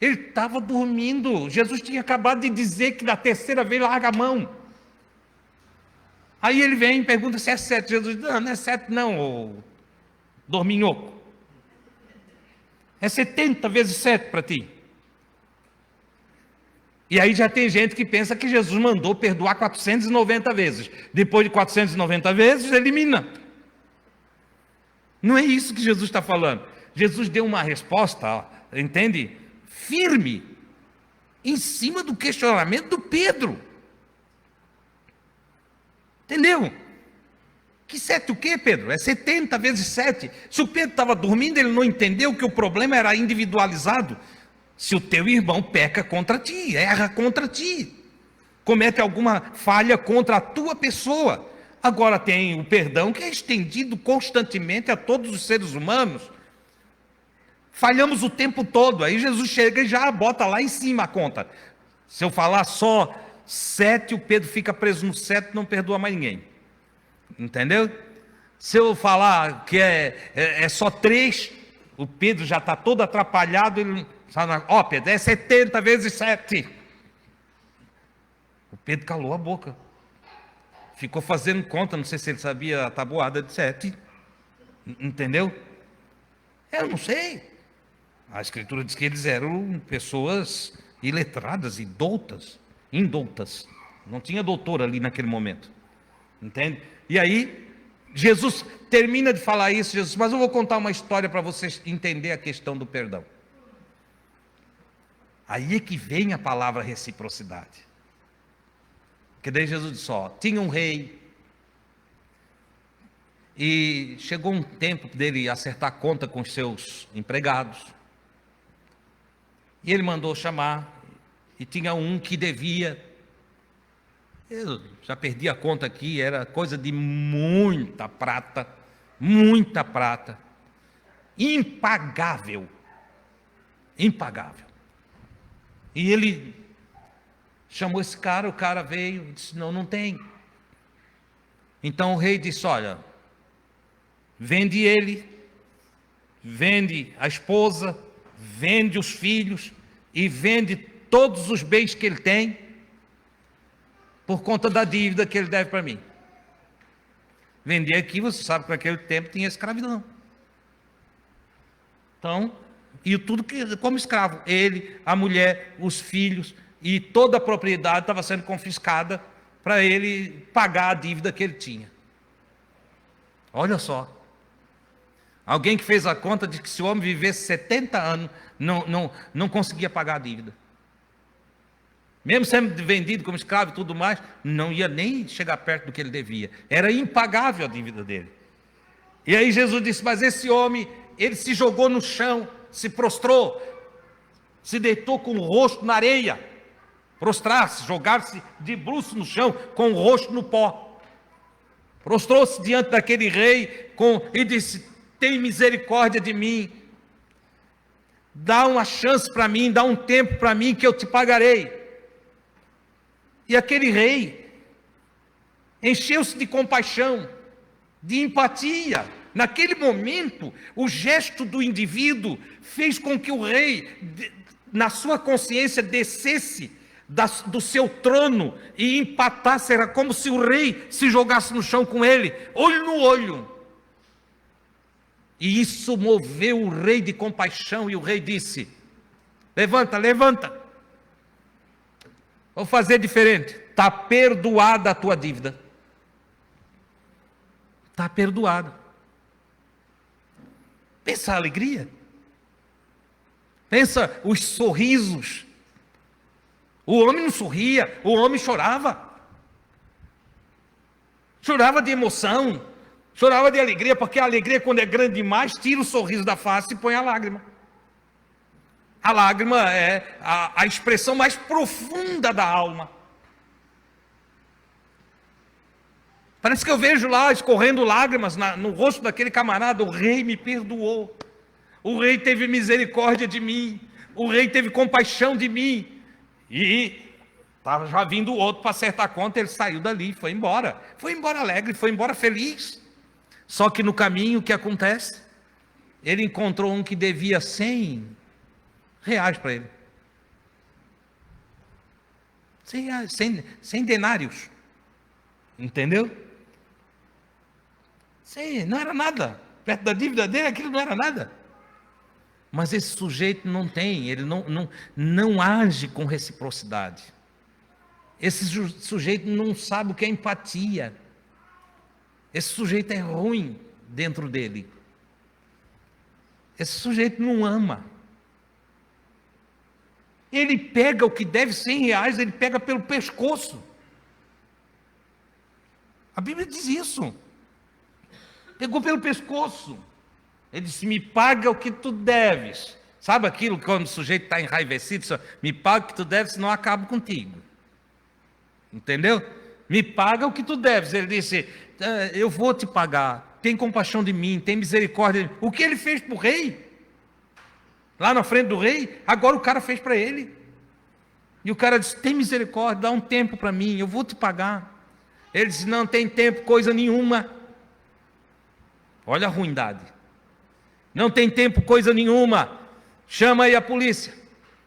Ele estava dormindo. Jesus tinha acabado de dizer que da terceira vez larga a mão. Aí ele vem e pergunta se é 7. Jesus diz: não é 7 não, ô dorminhoco. É 70 vezes 7 para ti. E aí já tem gente que pensa que Jesus mandou perdoar 490 vezes. Depois de 490 vezes, elimina. Não é isso que Jesus está falando. Jesus deu uma resposta, entende? Firme, em cima do questionamento do Pedro. Entendeu? Que 7 o quê, Pedro? É 70 vezes 7. Se o Pedro estava dormindo, ele não entendeu que o problema era individualizado. Se o teu irmão peca contra ti, erra contra ti, comete alguma falha contra a tua pessoa. Agora tem o perdão que é estendido constantemente a todos os seres humanos. Falhamos o tempo todo, aí Jesus chega e já bota lá em cima a conta. Se eu falar só 7, o Pedro fica preso no 7, não perdoa mais ninguém. Entendeu? Se eu falar que é só 3, o Pedro já está todo atrapalhado, ele... Pedro, é 70 vezes 7. O Pedro calou a boca. Ficou fazendo conta, não sei se ele sabia a tabuada de 7. Entendeu? Eu não sei. A Escritura diz que eles eram pessoas iletradas e indoutas. Não tinha doutor ali naquele momento. Entende? E aí, Jesus termina de falar isso, mas eu vou contar uma história para vocês entenderem a questão do perdão. Aí é que vem a palavra reciprocidade. Porque daí Jesus disse: tinha um rei, e chegou um tempo dele acertar conta com os seus empregados, e ele mandou chamar, e tinha um que devia, eu já perdi a conta aqui, era coisa de muita prata, impagável. E ele chamou esse cara, o cara veio e disse: não tem. Então o rei disse: olha, vende ele, vende a esposa, vende os filhos e vende todos os bens que ele tem, por conta da dívida que ele deve para mim. Vender aqui, você sabe que naquele tempo tinha escravidão. Então, e tudo que como escravo, ele, a mulher, os filhos e toda a propriedade estava sendo confiscada para ele pagar a dívida que ele tinha. Olha só, alguém que fez a conta de que se o homem vivesse 70 anos, não conseguia pagar a dívida. Mesmo sendo vendido como escravo e tudo mais, não ia nem chegar perto do que ele devia. Era impagável a dívida dele. E aí Jesus disse: mas esse homem, ele se jogou no chão, se prostrou, se deitou com o rosto na areia, prostrar-se, jogar-se de bruços no chão, com o rosto no pó, prostrou-se diante daquele rei e disse: tem misericórdia de mim, dá uma chance para mim, dá um tempo para mim que eu te pagarei. E aquele rei encheu-se de compaixão, de empatia. Naquele momento, o gesto do indivíduo fez com que o rei na sua consciência descesse do seu trono e empatasse, era como se o rei se jogasse no chão com ele, olho no olho. E isso moveu o rei de compaixão, e o rei disse: levanta, levanta, vou fazer diferente, está perdoada a tua dívida, está perdoada. Pensa a alegria, pensa os sorrisos. O homem não sorria, o homem chorava de emoção, chorava de alegria, porque a alegria, quando é grande demais, tira o sorriso da face e põe a lágrima. A lágrima é a expressão mais profunda da alma. Parece que eu vejo lá escorrendo lágrimas no rosto daquele camarada. O rei me perdoou, o rei teve misericórdia de mim, o rei teve compaixão de mim. E estava já vindo o outro para acertar a conta, ele saiu dali, foi embora alegre, foi embora feliz. Só que no caminho, o que acontece? Ele encontrou um que devia R$100 para ele. 100 denários. Entendeu? Não era nada. Perto da dívida dele, aquilo não era nada. Mas esse sujeito não tem, ele não age com reciprocidade. Esse sujeito não sabe o que é empatia. Esse sujeito é ruim dentro dele. Esse sujeito não ama. Ele pega o que deve R$100, ele pega pelo pescoço. A Bíblia diz isso. Pegou pelo pescoço. Ele disse: me paga o que tu deves. Sabe aquilo quando o sujeito está enraivecido? Diz: me paga o que tu deves, senão eu acabo contigo. Entendeu? Me paga o que tu deves. Ele disse: eu vou te pagar. Tem compaixão de mim, tem misericórdia de mim. O que ele fez para o rei? Lá na frente do rei, agora o cara fez para ele. E o cara disse: tem misericórdia, dá um tempo para mim, eu vou te pagar. Ele disse: não tem tempo, coisa nenhuma. Olha a ruindade. Não tem tempo, coisa nenhuma. Chama aí a polícia.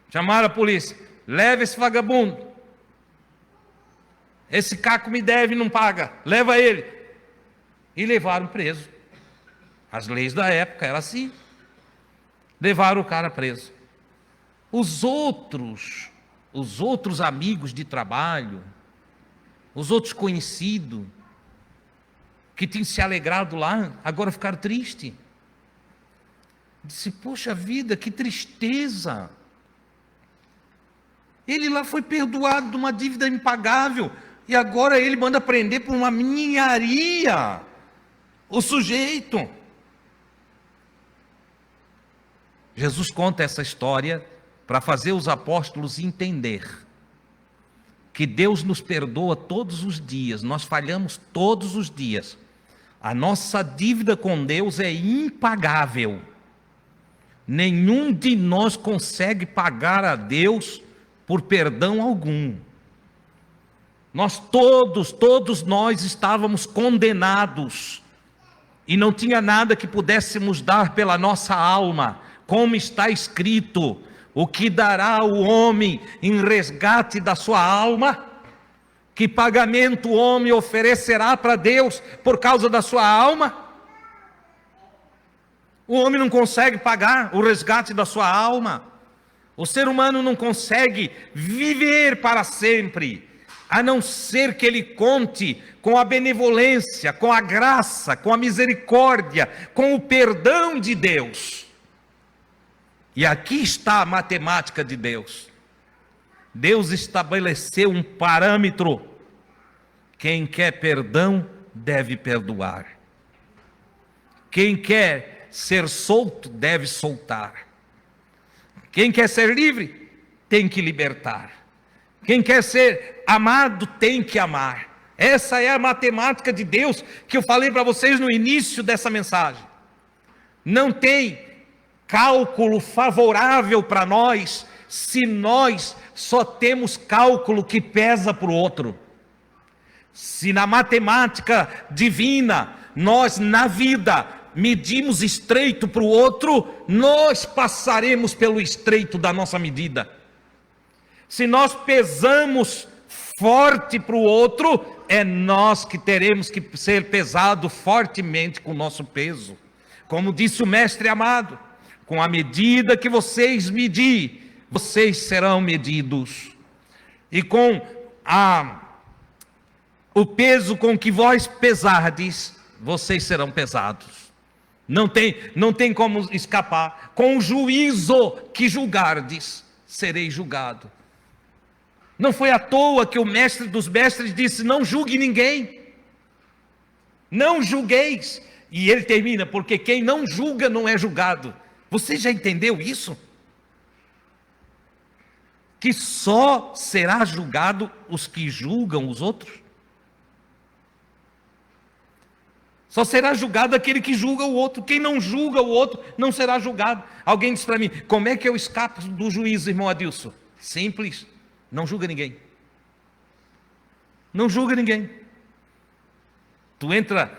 Chamaram a polícia. Leva esse vagabundo. Esse caco me deve e não paga. Leva ele. E levaram preso. As leis da época eram assim. Levaram o cara preso. Os outros amigos de trabalho, os outros conhecidos, que tinham se alegrado lá, agora ficaram tristes. Disse: poxa vida, que tristeza. Ele lá foi perdoado de uma dívida impagável, e agora ele manda prender por uma ninharia o sujeito. Jesus conta essa história para fazer os apóstolos entender que Deus nos perdoa todos os dias, nós falhamos todos os dias. A nossa dívida com Deus é impagável. Nenhum de nós consegue pagar a Deus por perdão algum. Todos nós estávamos condenados, e não tinha nada que pudéssemos dar pela nossa alma, como está escrito: o que dará o homem em resgate da sua alma? Que pagamento o homem oferecerá para Deus por causa da sua alma? O homem não consegue pagar o resgate da sua alma. O ser humano não consegue viver para sempre, a não ser que ele conte com a benevolência, com a graça, com a misericórdia, com o perdão de Deus. E aqui está a matemática de Deus. Deus estabeleceu um parâmetro: quem quer perdão deve perdoar. Quem quer ser solto deve soltar. Quem quer ser livre tem que libertar. Quem quer ser amado tem que amar. Essa é a matemática de Deus que eu falei para vocês no início dessa mensagem. Não tem cálculo favorável para nós se nós só temos cálculo que pesa para o outro. Se na matemática divina nós na vida medimos estreito para o outro, nós passaremos pelo estreito da nossa medida. Se nós pesamos forte para o outro, é nós que teremos que ser pesado fortemente com o nosso peso. Como disse o mestre amado, com a medida que vocês medir, vocês serão medidos. E com o peso com que vós pesardes, vocês serão pesados. Não tem como escapar. Com o juízo que julgardes, serei julgado. Não foi à toa que o mestre dos mestres disse: não julgue ninguém, não julgueis. E ele termina: porque quem não julga não é julgado. Você já entendeu isso? Que só será julgado os que julgam os outros? Só será julgado aquele que julga o outro. Quem não julga o outro não será julgado. Alguém diz para mim: como é que eu escapo do juízo, irmão Adilson? Simples: não julga ninguém. Não julga ninguém. Tu entra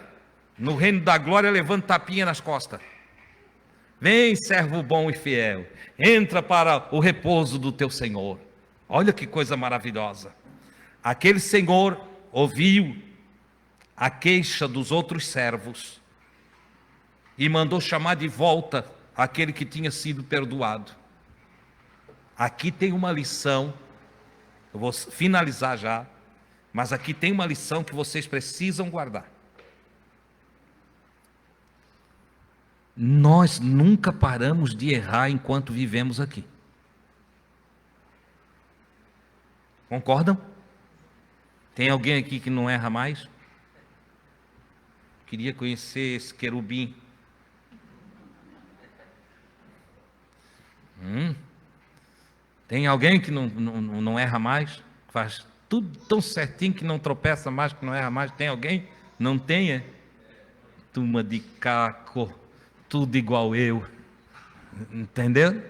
no reino da glória levando tapinha nas costas. Vem, servo bom e fiel, entra para o repouso do teu Senhor. Olha que coisa maravilhosa. Aquele Senhor ouviu a queixa dos outros servos e mandou chamar de volta aquele que tinha sido perdoado. Aqui tem uma lição, eu vou finalizar já, mas aqui tem uma lição que vocês precisam guardar. Nós nunca paramos de errar enquanto vivemos aqui. Concordam? Tem alguém aqui que não erra mais? Queria conhecer esse querubim. Tem alguém que não erra mais? Faz tudo tão certinho que não tropeça mais, que não erra mais? Tem alguém? Não tem, é? Turma de caco, tudo igual eu. Entendeu?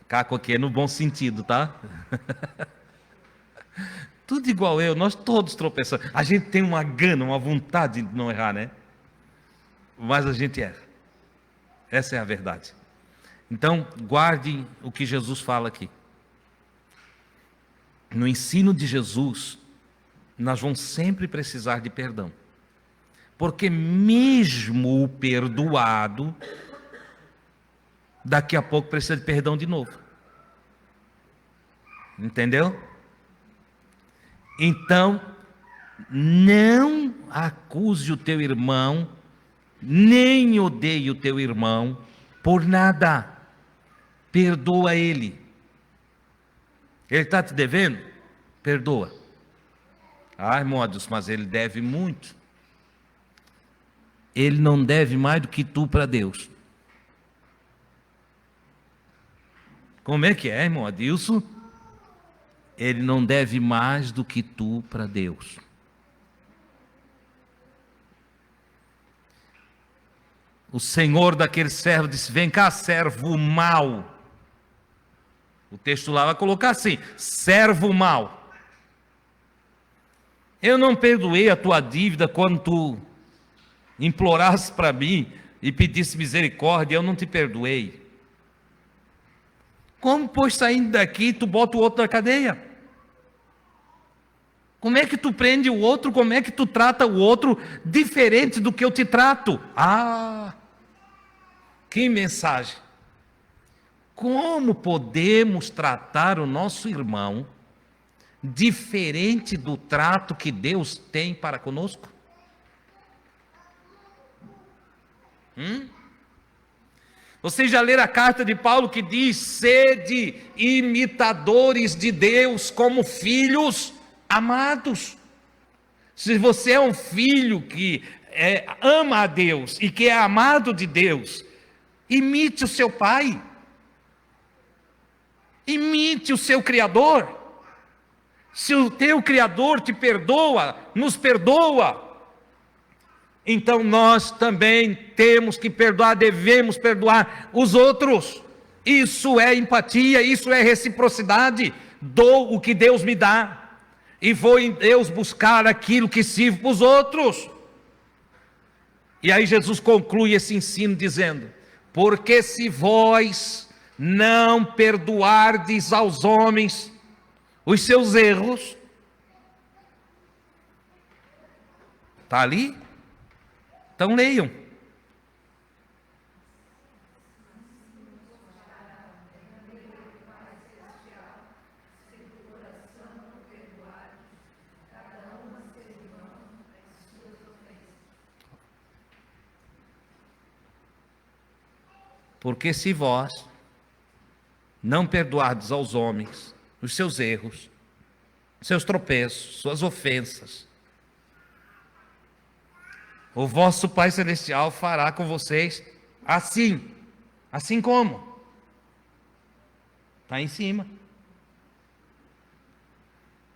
Caco aqui é no bom sentido, tá? Tudo igual eu, nós todos tropeçamos. A gente tem uma gana, uma vontade de não errar, né? Mas a gente erra. Essa é a verdade. Então, guardem o que Jesus fala aqui. No ensino de Jesus, nós vamos sempre precisar de perdão. Porque mesmo o perdoado, daqui a pouco precisa de perdão de novo. Entendeu? Então, não acuse o teu irmão, nem odeie o teu irmão por nada. Perdoa ele. Ele está te devendo? Perdoa. Ah, irmão Adilson, mas ele deve muito. Ele não deve mais do que tu para Deus. Como é que é, irmão Adilson? Ele não deve mais do que tu para Deus. O senhor daquele servo disse: vem cá, servo mau. O texto lá vai colocar assim: servo mau. Eu não perdoei a tua dívida quando tu implorasse para mim e pedisse misericórdia, eu não te perdoei. Como, pois, saindo daqui, tu bota o outro na cadeia? Como é que tu prende o outro? Como é que tu trata o outro diferente do que eu te trato? Ah, que mensagem! Como podemos tratar o nosso irmão diferente do trato que Deus tem para conosco? Vocês já leram a carta de Paulo que diz: sede imitadores de Deus como filhos amados. Se você é um filho que ama a Deus e que é amado de Deus, imite o seu pai, imite o seu Criador. Se o teu Criador te perdoa, nos perdoa, então nós também temos que perdoar, devemos perdoar os outros. Isso é empatia, isso é reciprocidade. Dou o que Deus me dá e vou em Deus buscar aquilo que sirvo para os outros. E aí Jesus conclui esse ensino dizendo: porque se vós não perdoardes aos homens os seus erros, está ali? Então leiam. Porque se vós não perdoardes aos homens os seus erros, seus tropeços, suas ofensas, o vosso Pai Celestial fará com vocês assim. Assim como? Está em cima.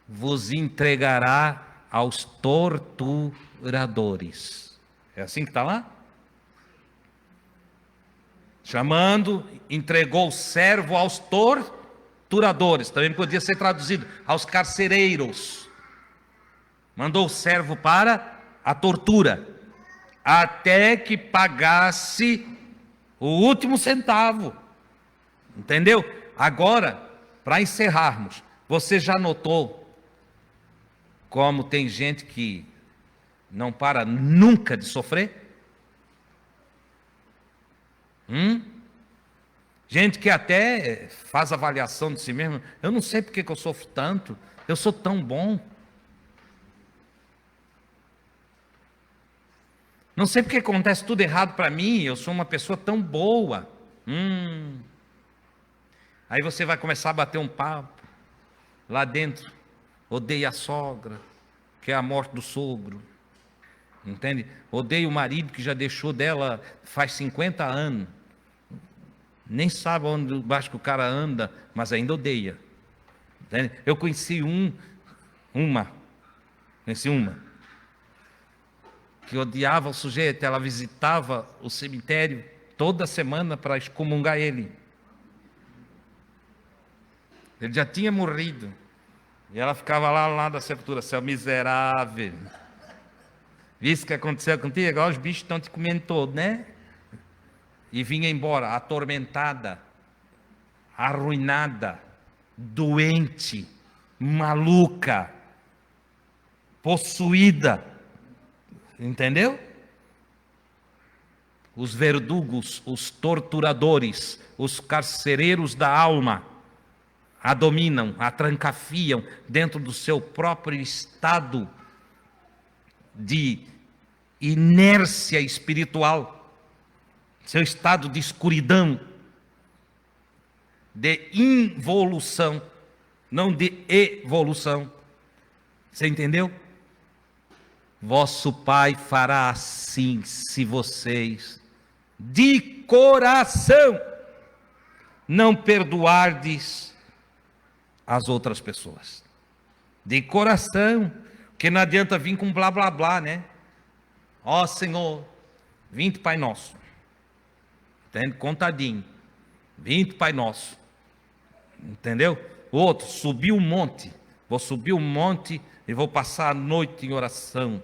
Vos entregará aos torturadores. É assim que está lá? Chamando, entregou o servo aos torturadores. Também podia ser traduzido aos carcereiros. Mandou o servo para a tortura, até que pagasse o último centavo. Entendeu? Agora, para encerrarmos, você já notou como tem gente que não para nunca de sofrer? Gente que até faz avaliação de si mesmo. Eu não sei porque que eu sofro tanto, eu sou tão bom. Não sei porque acontece tudo errado para mim, eu sou uma pessoa tão boa. Aí você vai começar a bater um papo lá dentro. Odeia a sogra, que é a morte do sogro. Entende? Odeia o marido que já deixou dela faz 50 anos. Nem sabe onde baixo que o cara anda, mas ainda odeia. Entende? Eu conheci uma que odiava o sujeito. Ela visitava o cemitério toda semana para excomungar ele. Ele já tinha morrido. E ela ficava lá da sepultura, seu miserável. Visto o que aconteceu contigo? Agora os bichos estão te comendo todo, né? E vinha embora, atormentada, arruinada, doente, maluca, possuída. Entendeu? Os verdugos, os torturadores, os carcereiros da alma, a dominam, a trancafiam dentro do seu próprio estado de inércia espiritual, seu estado de escuridão, de involução, não de evolução. Você entendeu? Vosso Pai fará assim se vocês de coração não perdoardes as outras pessoas. De coração, porque não adianta vir com blá blá blá, né? Ó Senhor, 20 Pai Nosso. Entende? Contadinho. 20 Pai Nosso. Entendeu? Outro, subiu um monte. Vou subir um monte e vou passar a noite em oração.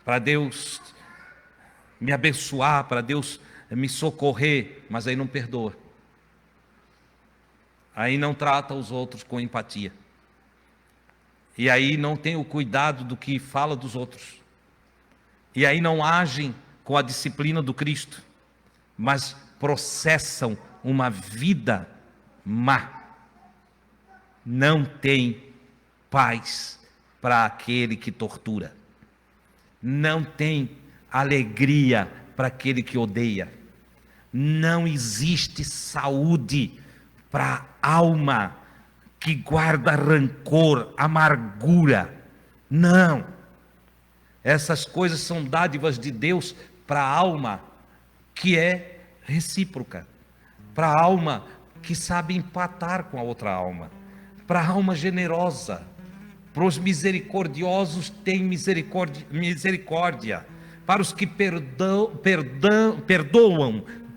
Para Deus me abençoar, para Deus me socorrer. Mas aí não perdoa. Aí não trata os outros com empatia. E aí não tem o cuidado do que fala dos outros. E aí não agem com a disciplina do Cristo, mas processam uma vida má. Não tem paz para aquele que tortura. Não tem alegria para aquele que odeia. Não existe saúde para a alma que guarda rancor, amargura. Não. Essas coisas são dádivas de Deus para a alma que é recíproca, para a alma que sabe empatar com a outra alma, para a alma generosa. Para os misericordiosos tem misericórdia, para os que perdoam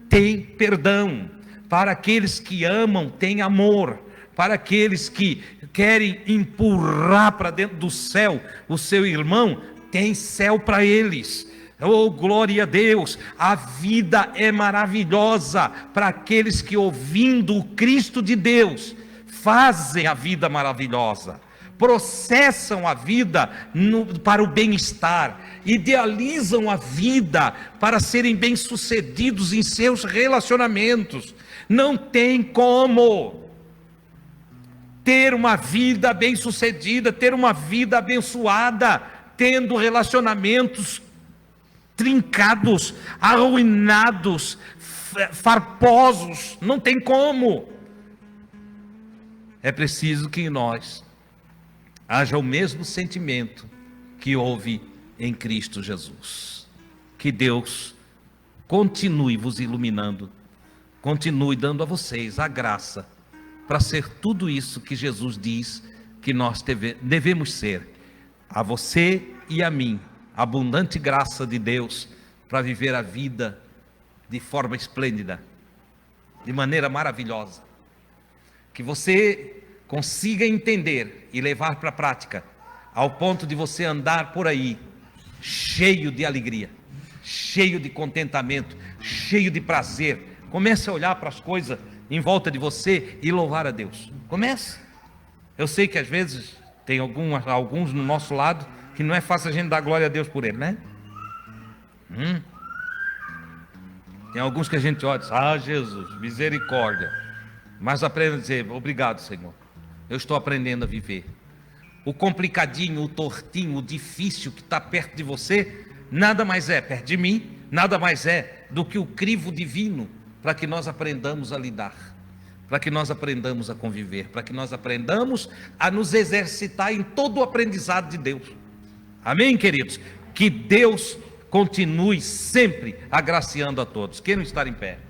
tem perdão, para aqueles que amam tem amor, para aqueles que querem empurrar para dentro do céu o seu irmão, tem céu para eles. Oh, glória a Deus! A vida é maravilhosa para aqueles que, ouvindo o Cristo de Deus, fazem a vida maravilhosa, processam a vida para o bem-estar, idealizam a vida para serem bem-sucedidos em seus relacionamentos. Não tem como ter uma vida bem-sucedida, ter uma vida abençoada, tendo relacionamentos trincados, arruinados, farposos. Não tem como. É preciso que em nós haja o mesmo sentimento que houve em Cristo Jesus. Que Deus continue vos iluminando, continue dando a vocês a graça para ser tudo isso que Jesus diz que nós devemos ser. A você e a mim, abundante graça de Deus para viver a vida de forma esplêndida, de maneira maravilhosa. Que você consiga entender e levar para a prática, ao ponto de você andar por aí cheio de alegria, cheio de contentamento, cheio de prazer. Comece a olhar para as coisas em volta de você e louvar a Deus. Comece. Eu sei que às vezes tem alguns no nosso lado que não é fácil a gente dar glória a Deus por ele, né? Tem alguns que a gente olha e diz: ah, Jesus, misericórdia. Mas aprenda a dizer: obrigado, Senhor, eu estou aprendendo a viver. O complicadinho, o tortinho, o difícil que está perto de você, nada mais é, perto de mim, nada mais é do que o crivo divino, para que nós aprendamos a lidar, para que nós aprendamos a conviver, para que nós aprendamos a nos exercitar em todo o aprendizado de Deus. Amém, queridos? Que Deus continue sempre agraciando a todos. Queiram estar em pé.